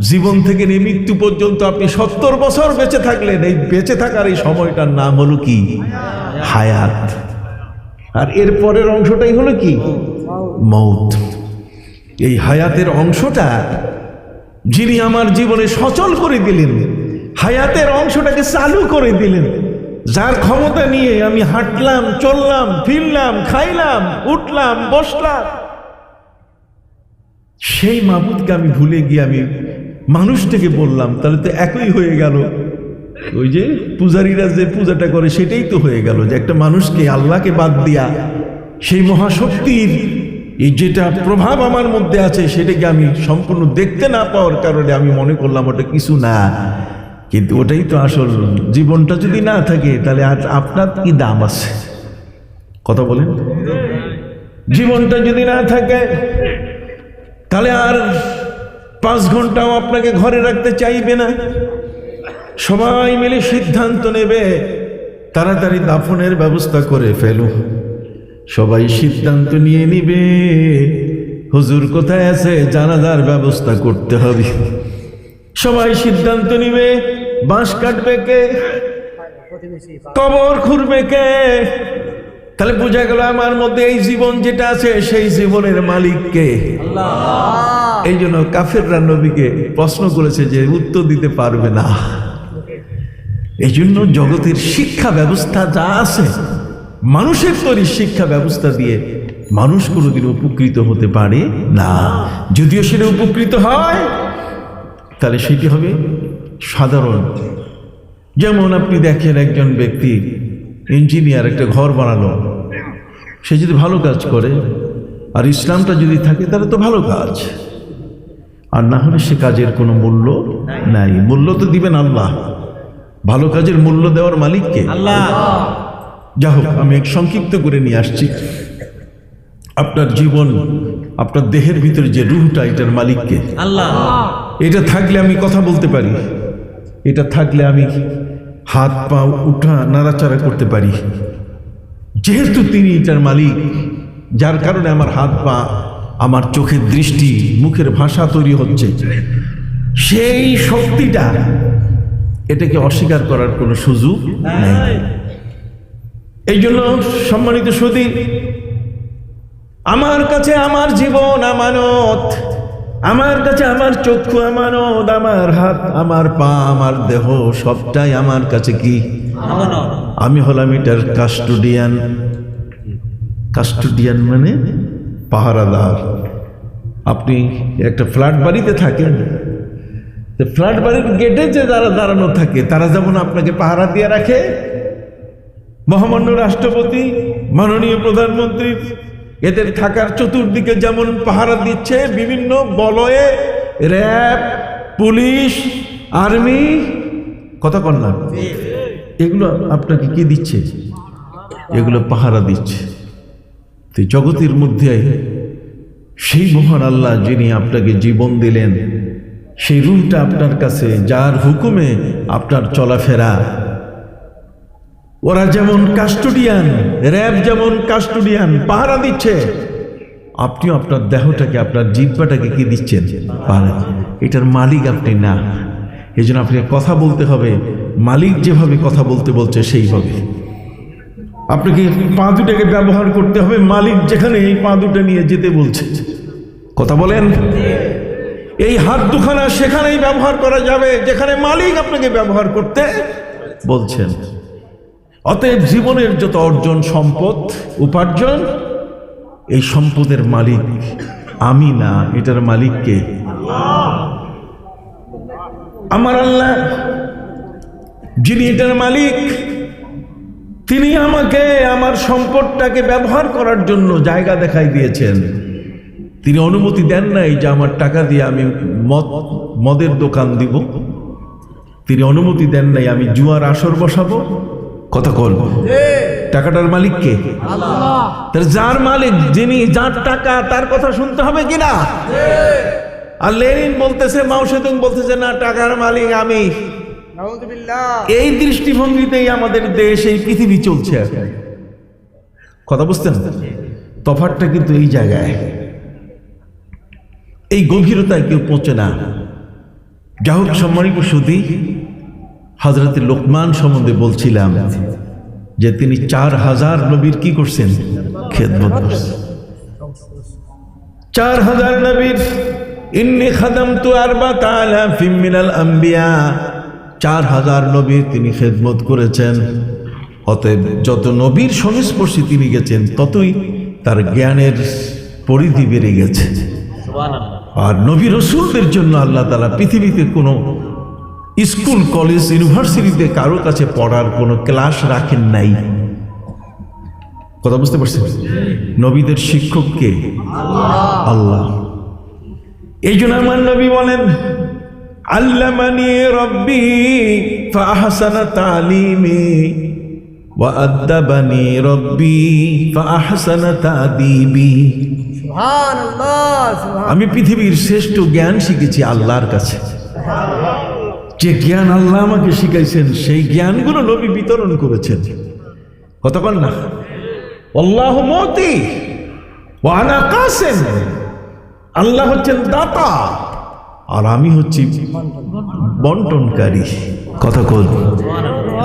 জীবন থেকে নিয়ে মৃত্যু পর্যন্ত আপনি 70 বছর বেঁচে থাকলেন, এই বেঁচে থাকার এই সময়টার নাম হলো কি? হায়াত। আর এর পরের অংশটাই হলো কি? মৌত। এই হায়াতের অংশটা যিনি আমার জীবনে সচল করে দিলেন, হায়াতের অংশটাকে চালু করে দিলেন, যার ক্ষমতা নিয়ে আমি হাঁটলাম, চললাম, ফিরলাম, খাইলাম, উঠলাম, বসলাম, সেই মাবুদকে আমি ভুলে গিয়ে আমি মানুষটাকে বললাম, তাহলে তো একই হয়ে গেল। ওই যে পূজারীরা যে পূজাটা করে সেটাই তো হয়ে গেল, যে একটা মানুষকে, আল্লাহকে বাদ দিয়া সেই মহাশক্তির এই যেটা প্রভাব আমার মধ্যে আছে সেটাকে আমি সম্পূর্ণ দেখতে না পাওয়ার কারণে আমি মনে করলাম ওটা কিছু না, কিন্তু ওটাই তো আসল। জীবনটা যদি না থাকে তাহলে আর আপনার কি দাম আছে? কথা বলেন। জীবনটা যদি না থাকে তাহলে আর 5 ঘন্টাও আপনাকে ঘরে রাখতে চাইবে না। সবাই মিলে সিদ্ধান্ত নেবে তাড়াতাড়ি দাফনের ব্যবস্থা করে ফেলো। সবাই সিদ্ধান্ত নিয়ে নিবে হুজুর কোথায় আছে, জানাজার ব্যবস্থা করতে হবে। সবাই সিদ্ধান্ত নিবে বাঁশ কাটবে কে, কবর খুঁড়বে কে। তাহলে বোঝা গেল আমার মধ্যে এই জীবন যেটা আছে সেই জীবনের মালিক কে? আল্লাহ। এই জন্য কাফেররা নবীকে প্রশ্ন করেছে যে উত্তর দিতে পারবে না। এই জন্য জগতের শিক্ষা ব্যবস্থা যা আছে, মানুষের তৈরি শিক্ষা ব্যবস্থা দিয়ে মানুষ কোনোদিন উপকৃত হতে পারে না। যদিও সেটা উপকৃত হয় তাহলে সেটি হবে সাধারণ। যেমন আপনি দেখেন একজন ব্যক্তি ইঞ্জিনিয়ার একটা ঘর বানালো, সে যদি ভালো কাজ করে আর ইসলামটা যদি থাকে তাহলে তো ভালো কাজ, আর না হলে সে কাজের কোনো মূল্য নাই। মূল্য তো দিবেন আল্লাহ, ভালো কাজের মূল্য দেওয়ার মালিককে আল্লাহ। যা হোক, আমি এক সংক্ষিপ্ত করে নিয়ে আসছি। আপনার জীবন, আপনার দেহের ভিতরে যে রুহটা, এটার মালিককে আল্লাহ। এটা থাকলে আমি কথা বলতে পারি, এটা থাকলে আমি হাত পা উঠা নাড়াচাড়া করতে পারি। যেহেতু তিনি এটার মালিক, যার কারণে আমার হাত পা, আমার চোখের দৃষ্টি, মুখের ভাষা তৈরি হচ্ছে, সেই শক্তিটা, এটাকে অস্বীকার করার কোনো সুযোগ নেই। এই জন্য সম্মানিত সুধী, আমার কাছে আমার জীবন আমানত, আমার কাছে আমার চক্ষু আমানত, আমার হাত, আমার পা, আমার দেহ সবটাই আমার কাছে কি? আমি হলাম এটার কাস্টোডিয়ান। কাস্টোডিয়ান মানে পাহারাদার। আপনি একটা ফ্ল্যাট বাড়িতে থাকেন, ফ্ল্যাট বাড়ির গেটে যে যারা দাঁড়ানো থাকে, তারা যেমন আপনাকে পাহারা দিয়ে রাখে, মহামান্য রাষ্ট্রপতি, মাননীয় প্রধানমন্ত্রী এদের থাকার চতুর্দিকে যেমন পাহারা দিচ্ছে, বিভিন্ন বলয়ে র্যাব, পুলিশ, আর্মি, কথা কন না, এগুলো আপনাকে কি দিচ্ছে? এগুলো পাহারা দিচ্ছে। তো জগতের মধ্যে সেই মহান আল্লাহ যিনি আপনাকে জীবন দিলেন, সেই রূহটা আপনার কাছে, যার হুকুমে আপনার চলাফেরা, ওরা যেমন কাস্টোডিয়ান, র্যাব যেমন কাস্টোডিয়ান, পাহারা দিচ্ছে, আপনিও আপনার দেহটাকে, আপনার জিহ্বাটাকে কি দিচ্ছেন? পাহারা। এটার মালিক আপনি না। এই জন্য আপনাকে কথা বলতে হবে মালিক যেভাবে কথা বলতে বলছে সেইভাবে। আপনাকে পা দুটাকে ব্যবহার করতে হবে মালিক যেখানে এই পা দুটা নিয়ে যেতে বলছে। কথা বলেন। এই হাত দুখানা সেখানেই ব্যবহার করা যাবে যেখানে মালিক আপনাকে ব্যবহার করতে বলছেন। অতএব জীবনের যত অর্জন, সম্পদ, উপার্জন, এই সম্পদের মালিক আমি না, এটার মালিককে আমার আল্লাহ, যিনি এটার মালিক। তিনি আমাকে আমার সম্পদটাকে ব্যবহার করার জন্য জায়গা দেখাই দিয়েছেন। তিনি অনুমতি দেন নাই যে আমার টাকা দিয়ে আমি মদের দোকান দিব। তিনি অনুমতি দেন নাই আমি জুয়ার আসর বসাবো। কথা বলবো, টাকাটার মালিক কে? আল্লাহ। তার যার মালিক, যিনি, যার টাকা, তার কথা শুনতে হবে কিনা? আর লেনিন বলতেছে, মাও সেতুং বলতেছে, না, টাকার মালিক আমি। এই দৃষ্টিভঙ্গিতেই আমাদের দেশ, এই পৃথিবী চলছে। কথা বুঝতেন? তফাৎটা কিন্তু এই জায়গায়, এই গভীরতায় কেউ পৌঁছে না। যা হোক, সম্মানিত সুধী, হযরত লোকমান সম্বন্ধে বলছিলাম যে তিনি 4000 নবীর কি করছেন? খেদমত করছেন। 4000 নবীর, ইন্নী খাদামতু 4000 মিনাল আম্বিয়া, 4000 নবীর তিনি খেদমত করেছেন। অতএব যত নবীর সংস্পর্শে তিনি গেছেন, ততই তার জ্ঞানের পরিধি বেড়ে গেছে। আর নবী রাসূলদের জন্য আল্লাহ তাআলা পৃথিবীতে কোনো স্কুল, কলেজ, ইউনিভার্সিটিতে কারো কাছে পড়ার কোনো ক্লাস রাখেন নাই। কথা বুঝতে পারছেন? নবীদের শিক্ষক কে? আল্লাহ। এই জন্য আমার নবী বলেন, আল্লামানি রব্বি ফাআহসানা তালিমি ওয়া আদ্দাবানি রব্বি ফাআহসানা তাদিবি। সুবহানাল্লাহ। আমি পৃথিবীর শ্রেষ্ঠ জ্ঞান শিখেছি আল্লাহর কাছে। যে জ্ঞান আল্লাহ আমাকে শিখাইছেন, সেই জ্ঞানগুলো নবী বিতরণ করেছেন। কথা বল না, আল্লাহু মুতি ওয়া আনা কাসিম। আল্লাহ হচ্ছেন দাতা আর আমি হচ্ছি বন্টনকারী। কথা বল,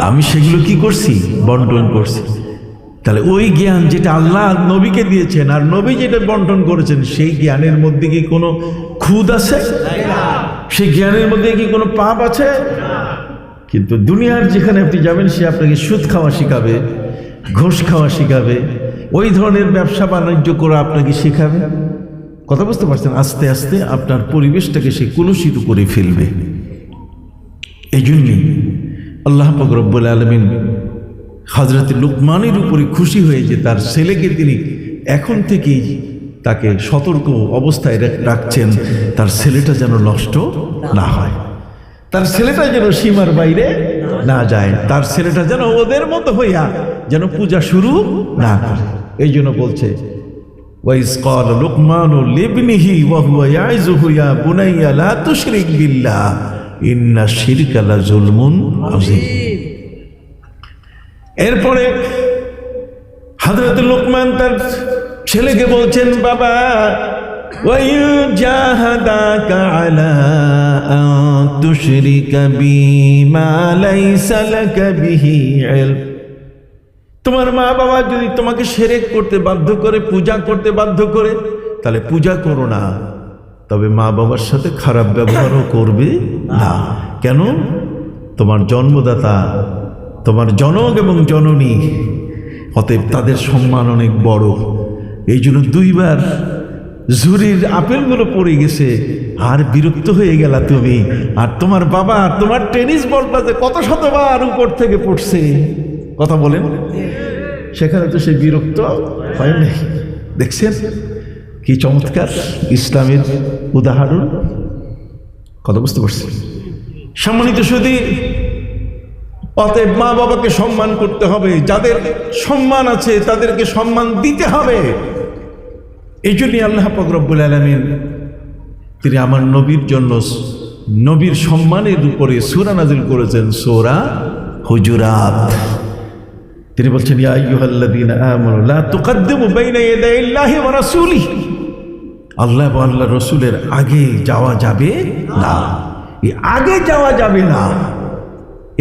আমি সেগুলো কি করছি? বন্টন করছি। তাহলে ওই জ্ঞান যেটা আল্লাহ নবীকে দিয়েছেন আর নবী যেটা বন্টন করেছেন, সেই জ্ঞানের মধ্যে কি কোনো খুঁত আছে? সেই জ্ঞানের মধ্যে কি কোনো পাপ আছে? কিন্তু দুনিয়ার যেখানে আপনি যাবেন, সে আপনাকে সুদ খাওয়া শিখাবে, ঘুষ খাওয়া শিখাবে, ওই ধরনের ব্যবসা বাণিজ্য করা আপনাকে শিখাবে। কথা বুঝতে পারছেন? আস্তে আস্তে আপনার পরিবেশটাকে সে কলুষিত করে ফেলবে। এই জন্যই আল্লাহ পাক রব্বুল আলামিন হযরত লুকমানের উপরে খুশি হয়ে যে তার ছেলেকে তিনি এখন থেকেই তাকে সতর্ক অবস্থায় রাখছেন, তার ছেলেটা যেন নষ্ট না হয়, তার ছেলেটা যেন সীমার বাইরে না যায়, তার ছেলেটা যেন ওদের মতো হইয়া যেন পূজা শুরু না করে। এই জন্য বলছে ওয়াইজ ক্বাল লুকমানু লিবনিহি ওয়া হুয়া ইয়াইযুহু ইয়া বুনাইয়া লা তুশরিক বিল্লাহ ইন্না শিরকা লাযুলমুন আযীম। এরপরে হযরত লুকমান তার ছেলেকে বলছেন, বাবা ওয়াইন জাহাদাকা আলা আন তুশরিকা বিমা লাইসা লাকা বিহি ইলম, তোমার মা বাবা যদি তোমাকে শিরক করতে বাধ্য করে, পূজা করতে বাধ্য করে, তাহলে পূজা করো না, তবে মা বাবার সাথে খারাপ ব্যবহারও করবে না। কেন? তোমার জন্মদাতা, তোমার জনক এবং জননী, অতএব তাদের সম্মান অনেক বড়। এই জন্য দুইবার ঝুরির আপেলগুলো পড়ে গেছে আর বিরক্ত হয়ে গেলা তুমি, আর তোমার বাবা তোমার টেনিস বলটা যে কত শতবার উপর থেকে পড়ছে, কথা বলেন, সেখানে তো সে বিরক্ত হয় নাই। দেখছেন কি চমৎকার ইসলামের উদাহরণ, কথা বুঝতে পারছি? সম্মানিত সুধী, অতএব মা বাবাকে সম্মান করতে হবে, যাদের সম্মান আছে তাদেরকে সম্মান দিতে হবে। এই জন্যই আল্লাহ পাক রব্বুল আলামিন তিনি আমার নবীর জন্য নবীর সম্মানের উপরে সূরা নাযিল করেছেন, সূরা হুজুরাত। তিনি বলছেন, ইয়া আইয়ুহাল্লাযীনা আমানু লা তুকদ্দিমু বাইনা ইয়াদাইল্লাহি ওয়া রাসূলিহি, আল্লাহ এবং আল্লাহর রাসূলের আগে যাওয়া যাবে না। এই আগে যাওয়া যাবে না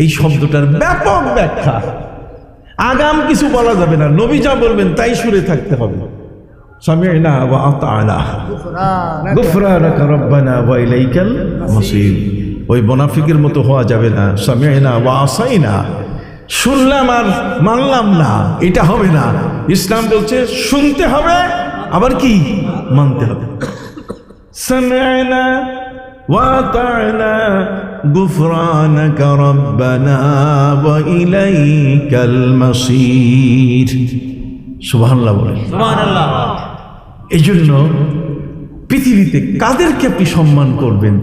এই শব্দটার ব্যাপক ব্যাখ্যা, আগাম কিছু বলা যাবে না, নবী যা বলবেন তাই শুনে থাকতে হবে। সামি'না ওয়া আতা'না গুফরানাকা রাব্বানা ওয়া ইলাইকাল মাসির, ওই মুনাফিকের মতো হওয়া যাবে না। সামি'না ওয়া আসাইনা, শুনলাম আর মানলাম না, এটা হবে না। ইসলাম বলছে শুনতে হবে আবার কি মানতে হবে। সামি'না ওয়া আতা'না গুফরানাকা রাব্বানা ওয়া ইলাইকাল মাসির। সুবহানাল্লাহ বলেন। সুবহানাল্লাহ। এই জন্য পৃথিবীতে কাদেরকে আপনি সম্মান করবেন,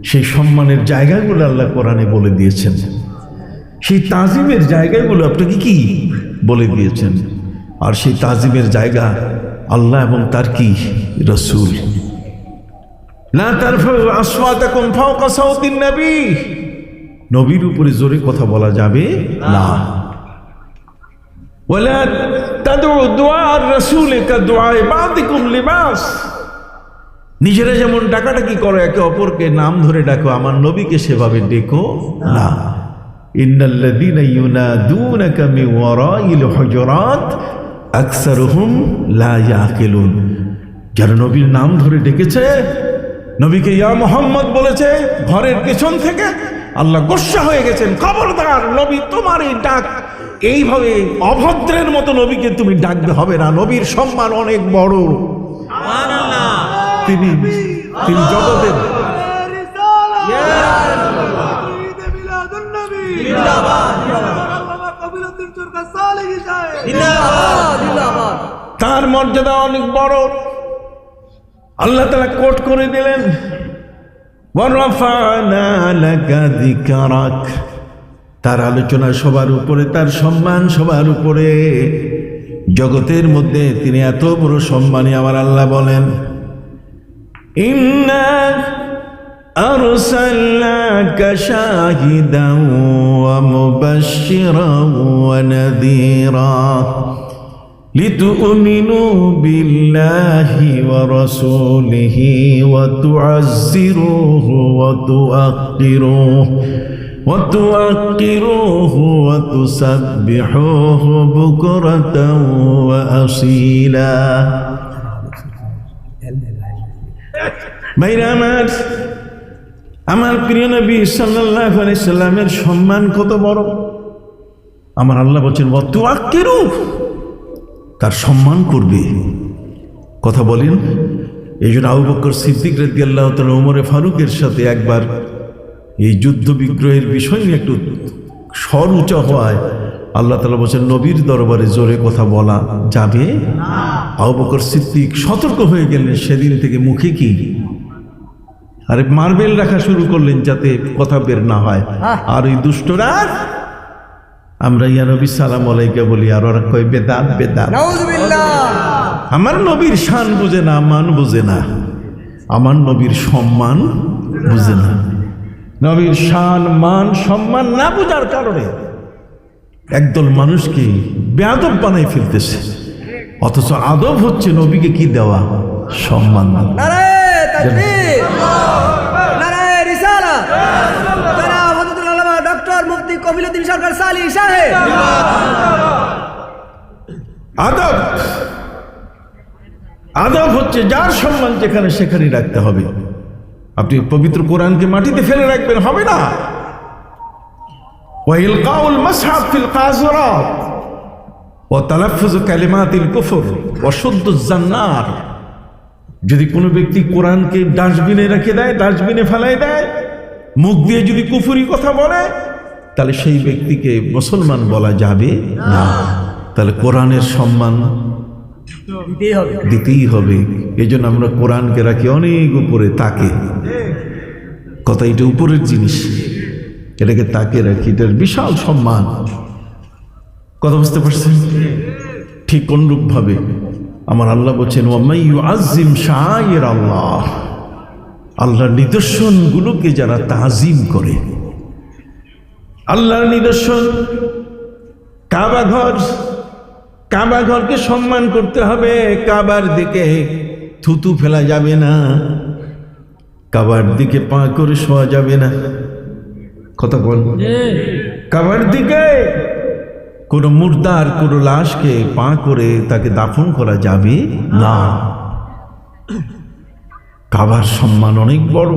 সেই সম্মানের জায়গাগুলো আল্লাহ কোরআনে বলে দিয়েছেন, সেই তাজিমের জায়গাগুলো আপনাকে কি বলে দিয়েছেন। আর সেই তাজিমের জায়গা আল্লাহ এবং তার কি রাসূল। লা তারফাউ আসওয়াতাকুম ফাওকা সাওতিন নবী, নবীর উপরে জোরে কথা বলা যাবে না। ওয়ালা তাদউ দুআ আর-রাসূল কাদুআ বা'দিকুম লিবাস, নিজেরা যেমন ডাকাডাকি করো একে অপরকে নাম ধরে ডাকো, আমার নবীকে সেভাবে ডেকো না। ইন্নাল্লাযীনা ইউনাদুনাকা মিন ওয়ারাইল হুজুরাত আকসারুহুম লা ইয়াকিলুন, যারা নবীর নাম ধরে ডেকেছে, নবীকে ইয়া মুহাম্মদ বলেছে ঘরের পেছন থেকে, আল্লাহ গোসা হয়ে গেছেন, খবরদার নবী তোমার এই ডাক এইভাবে অভদ্রের মতো নবীকে তুমি ডাকবে হবে না। নবীর সম্মান অনেক বড়, তিনি জগতের তার মর্যাদা অনেক বড়। আল্লাহ তাআলা কোট করে দিলেন, ওয়ারাফা'না লাকা যিকরাক, তার আলোচনা সবার উপরে, তার সম্মান সবার উপরে। জগতের মধ্যে তিনি এত বড় সম্মানী। আমার আল্লাহ বলেন, ইন্না আরসালনাকা শাহিদান ওয়া মুবাশশিরান ওয়া নাযীরা লিতু'মিনু বিল্লাহি ওয়া রাসূলিহি ওয়া তু'আজ্জিরুহু ওয়া তুআক্কিরুহু وتوقروه وتسبحوه بكرة وأصيلا। ভাইরা আমার প্রিয় নবী সাল্লাল্লাহু আলাইহি সাল্লামের সম্মান কত বড়। আমার আল্লাহ বলেন ওয়াতুআক্কিরু, তার সম্মান করবে। কথা বলেন। এই জন্য আবু বকর সিদ্দিক রাদিয়াল্লাহু তাআলা ওমর ফারুকের সাথে একবার এই যুদ্ধ বিগ্রহের বিষয় নিয়ে একটু স্বর উঁচা হওয়ায় আল্লাহ তাআলা বলেন নবীর দরবারে জোরে কথা বলা যাবে না। আবু বকর সিদ্দিক সতর্ক হয়ে গেলেন, সেদিন থেকে মুখে কি আরে মার্বেল রাখা শুরু করলেন যাতে কথা বের না হয়। আর ওই দুষ্টরা আমরা ইয়া নবী সালাম আলাইকা বলি, আর ওরা কয় বেদাত বেদাত। নাউজুবিল্লাহ। আমার নবীর শান বুঝে না, মান বুঝে না, আমার নবীর সম্মান বুঝে না। নবীর শান মান সম্মান না বুঝার কারণে একদল মানুষকে বেয়াদব বানাই ফেলতেছে, অথচ আদব হচ্ছে নবীকে কি দেওয়া, সম্মান। নারায়ে তাকবীর, নারায়ে রিসালাত। জনাব হযরতুল আল্লামা ডক্টর মুফতি কবিলউদ্দিন সরকার সালি সাহেব। আদব, আদব হচ্ছে যার সম্মান যেখানে সেখানে রাখতে হবে। আপনি পবিত্র কোরআনকে মাটিতে ফেলে রাখবেন, হবে না। ওয়াইলকাউল মাসহাফ ফিল কাযরাত ওয়া তালাফফুযু কালিমাতিল কুফর ওয়া শুদ্দুজ জান্নার। যদি কোনো ব্যক্তি কোরআনকে ডাস্টবিনে রেখে দেয়, ডাস্টবিনে ফেলাই দেয়, মুখ দিয়ে যদি কুফরি কথা বলে, তাহলে সেই ব্যক্তিকে মুসলমান বলা যাবে না। তাহলে কোরআনের সম্মান দিতেই হবে। এই জন্য আমরা কোরআনকে রাখি অনেক উপরে, তাকে কথা, এটা উপরের জিনিস, এটাকে তাকে রাখি, এটার বিশাল সম্মান। কথা বুঝতে পারছেন? ঠিক অনুরূপ ভাবে আমার আল্লাহ বলছেন ওয়ামাই ইউআযযিম শাআইর আল্লাহ, আল্লাহর নিদর্শনগুলোকে যারা তাজিম করে। আল্লাহর নিদর্শন কাবা ঘর, কাবা ঘরকে সম্মান করতে হবে। কাবার দিকে থুতু ফেলা যাবে না, কাবার দিকে পা করে শোয়া যাবে না। কথা বল, কাবার দিকে কোনো মুর্দার কোনো লাশকে পা করে তাকে দাফন করা যাবে না। কাবার সম্মান অনেক বড়,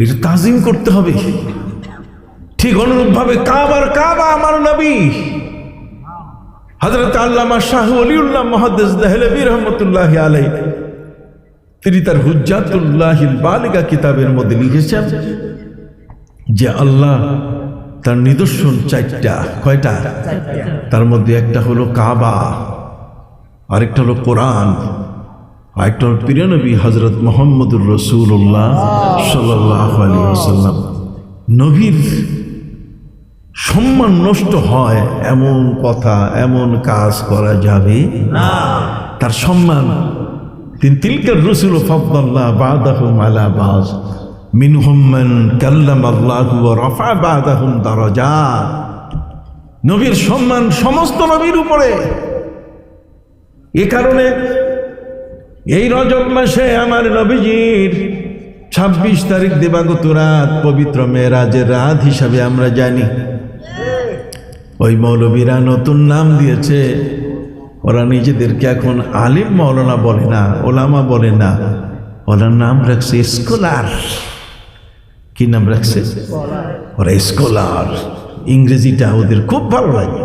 এটা তাজিম করতে হবে। ঠিক অনুরূপভাবে কাবার কাবা আমার নবী হযরত আল্লামা শাহ ওলিউল্লাহ মুহাদ্দিস দেহলভী রহমাতুল্লাহি আলাইহি, তিনি তার হুজ্জাতুল্লাহিল বালিগা কিতাবের মধ্যে লিখেছেন যে আল্লাহ তার নিদর্শন চারটা। কয়টা? তার মধ্যে একটা হলো কাবা, আরেকটা হলো কোরআন, আরেকটা হলো প্রিয় নবী হযরত মুহাম্মদুর রাসূলুল্লাহ সাল্লাল্লাহু আলাইহি ওয়াসাল্লাম। নবীর সম্মান নষ্ট হয় এমন কথা, এমন কাজ করা যাবে না। তার সম্মান, তিলকার রসুল ফাদ্দাল্লাহ বা'দাহুম আলা বা'দ মিনহুম মান কাল্লামাল্লাহু ওয়া রাফা বা'দাহুম দারাজাত। নবীর সম্মান সমস্ত নবীর উপরে। এ কারণে এই রজব মাসে আমার নবীজির 26 তারিখ দিবাগত রাত পবিত্র মেরাজের রাত হিসাবে আমরা জানি। ওই মৌলবীরা নতুন নাম দিয়েছে, ওরা নিজেদেরকে এখন আলিম মৌলানা বলে না, ওলামা বলে না, ওরা নাম রাখছে স্কলার। কি নাম রাখছে? ওরা স্কলার। ইংরেজিটা ওদের খুব ভালো লাগে।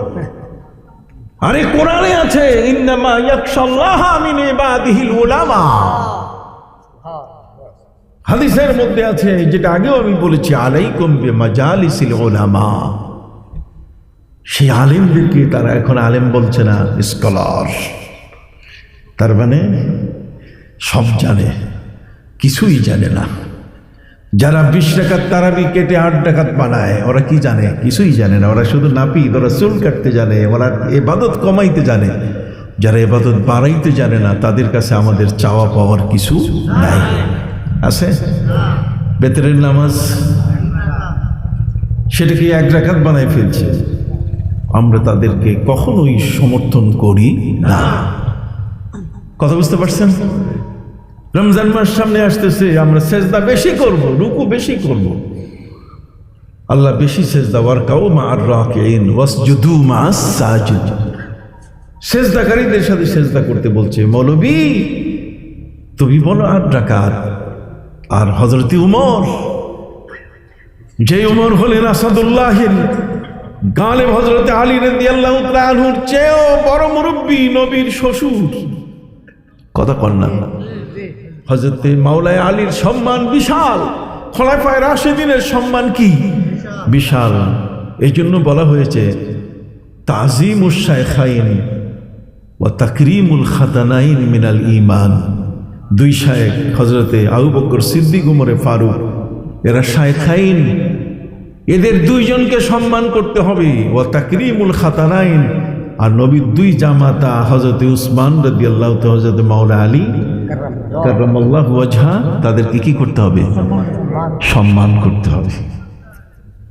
আরে কোরআনে আছে ইন্নামা ইয়াখশাল্লাহা মিন ইবাদিহিল উলামা। হাদিসের মধ্যে আছে, যেটা আগেও আমি বলেছি, আলাইকুম বিমাজালিসিল উলামা। সেই আলেমদেরকে তারা এখন আলেম বলছে না, স্কলার। তার মানে সব জানে, কিছুই জানে না। যারা 20 রাকাত তারাবি কেটে 8 রাকাত বানায়, ওরা কি জানে? কিছুই জানে না। ওরা শুধু নাপিত, ওরা চুল কাটতে জানে, ওরা ইবাদত কমাইতে জানে। যারা ইবাদত বাড়াইতে জানে না, তাদের কাছে আমাদের চাওয়া পাওয়ার কিছু নাই। আছে বেতরের নামাজ, সেটাকে 1 রাকাত বানায় ফেলছে। আমরা তাদেরকে কখনোই সমর্থন করি না। কথা বুঝতে পারছেন? রমজান মাস সামনে আসতেছে, আমরা সেজদা বেশি করব, রুকু বেশি করব। আল্লাহ বেশি সেজদা, ওয়ারকাউ মা'আর রাকিঈন ওয়াসজুদু মা'আস সাজিদ। সেজদাকারীদের সাথে সেজদা করতে বলছে। মৌলবী তুমি বলো 8 রাকাত। আর হযরত উমর, যে উমর হলেন আসাদুল্লাহিল গালেব, হযরত আলী রাদিয়াল্লাহু তাআলা আনহুর চেয়েও বড় মুরব্বী, নবীর শ্বশুর। কথা কন না? হযরত মাওলানা আলীর সম্মান বিশাল, খোলাফায়ে রাশিদিনের সম্মান কি বিশাল। এই জন্য বলা হয়েছে তাযীমুশ শাইখাইন ওয়া তাকরীমুল খাতানাইন মিনাল ঈমান। 2 শাইখ হযরতে আবু বকর সিদ্দিক, উমরে ফারুক, এরা শাইখাইন, এদের দুইজনকে সম্মান করতে হবে। ওয়া তাকরিমুল খাতানাইন, আর নবীর দুই জামাতা হযরত উসমান রাদিয়াল্লাহু তাআলা হযরত মাওলা আলী কাররামাল্লাহু ওয়াজহা, তাদেরকে কি করতে হবে? সম্মান করতে হবে।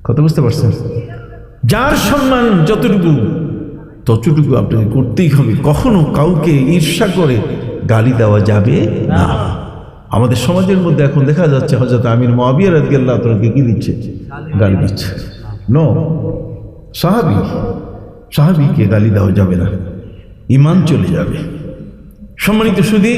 কথা বুঝতে পারছেন? যার সম্মান যতটুকু ততটুকু আপনাকে করতেই হবে। কখনো কাউকে ঈর্ষা করে গালি দেওয়া যাবে না। আমাদের সমাজের মধ্যে এখন দেখা যাচ্ছে হযরত আমির মুআবিয়া রাদিয়াল্লাহু তাআলাকে কি দিচ্ছে? গালি দিচ্ছে। নো, সাহাবীকে গালি দেওয়া যাবে না, ঈমান চলে যাবে। সম্মানিত সুধী,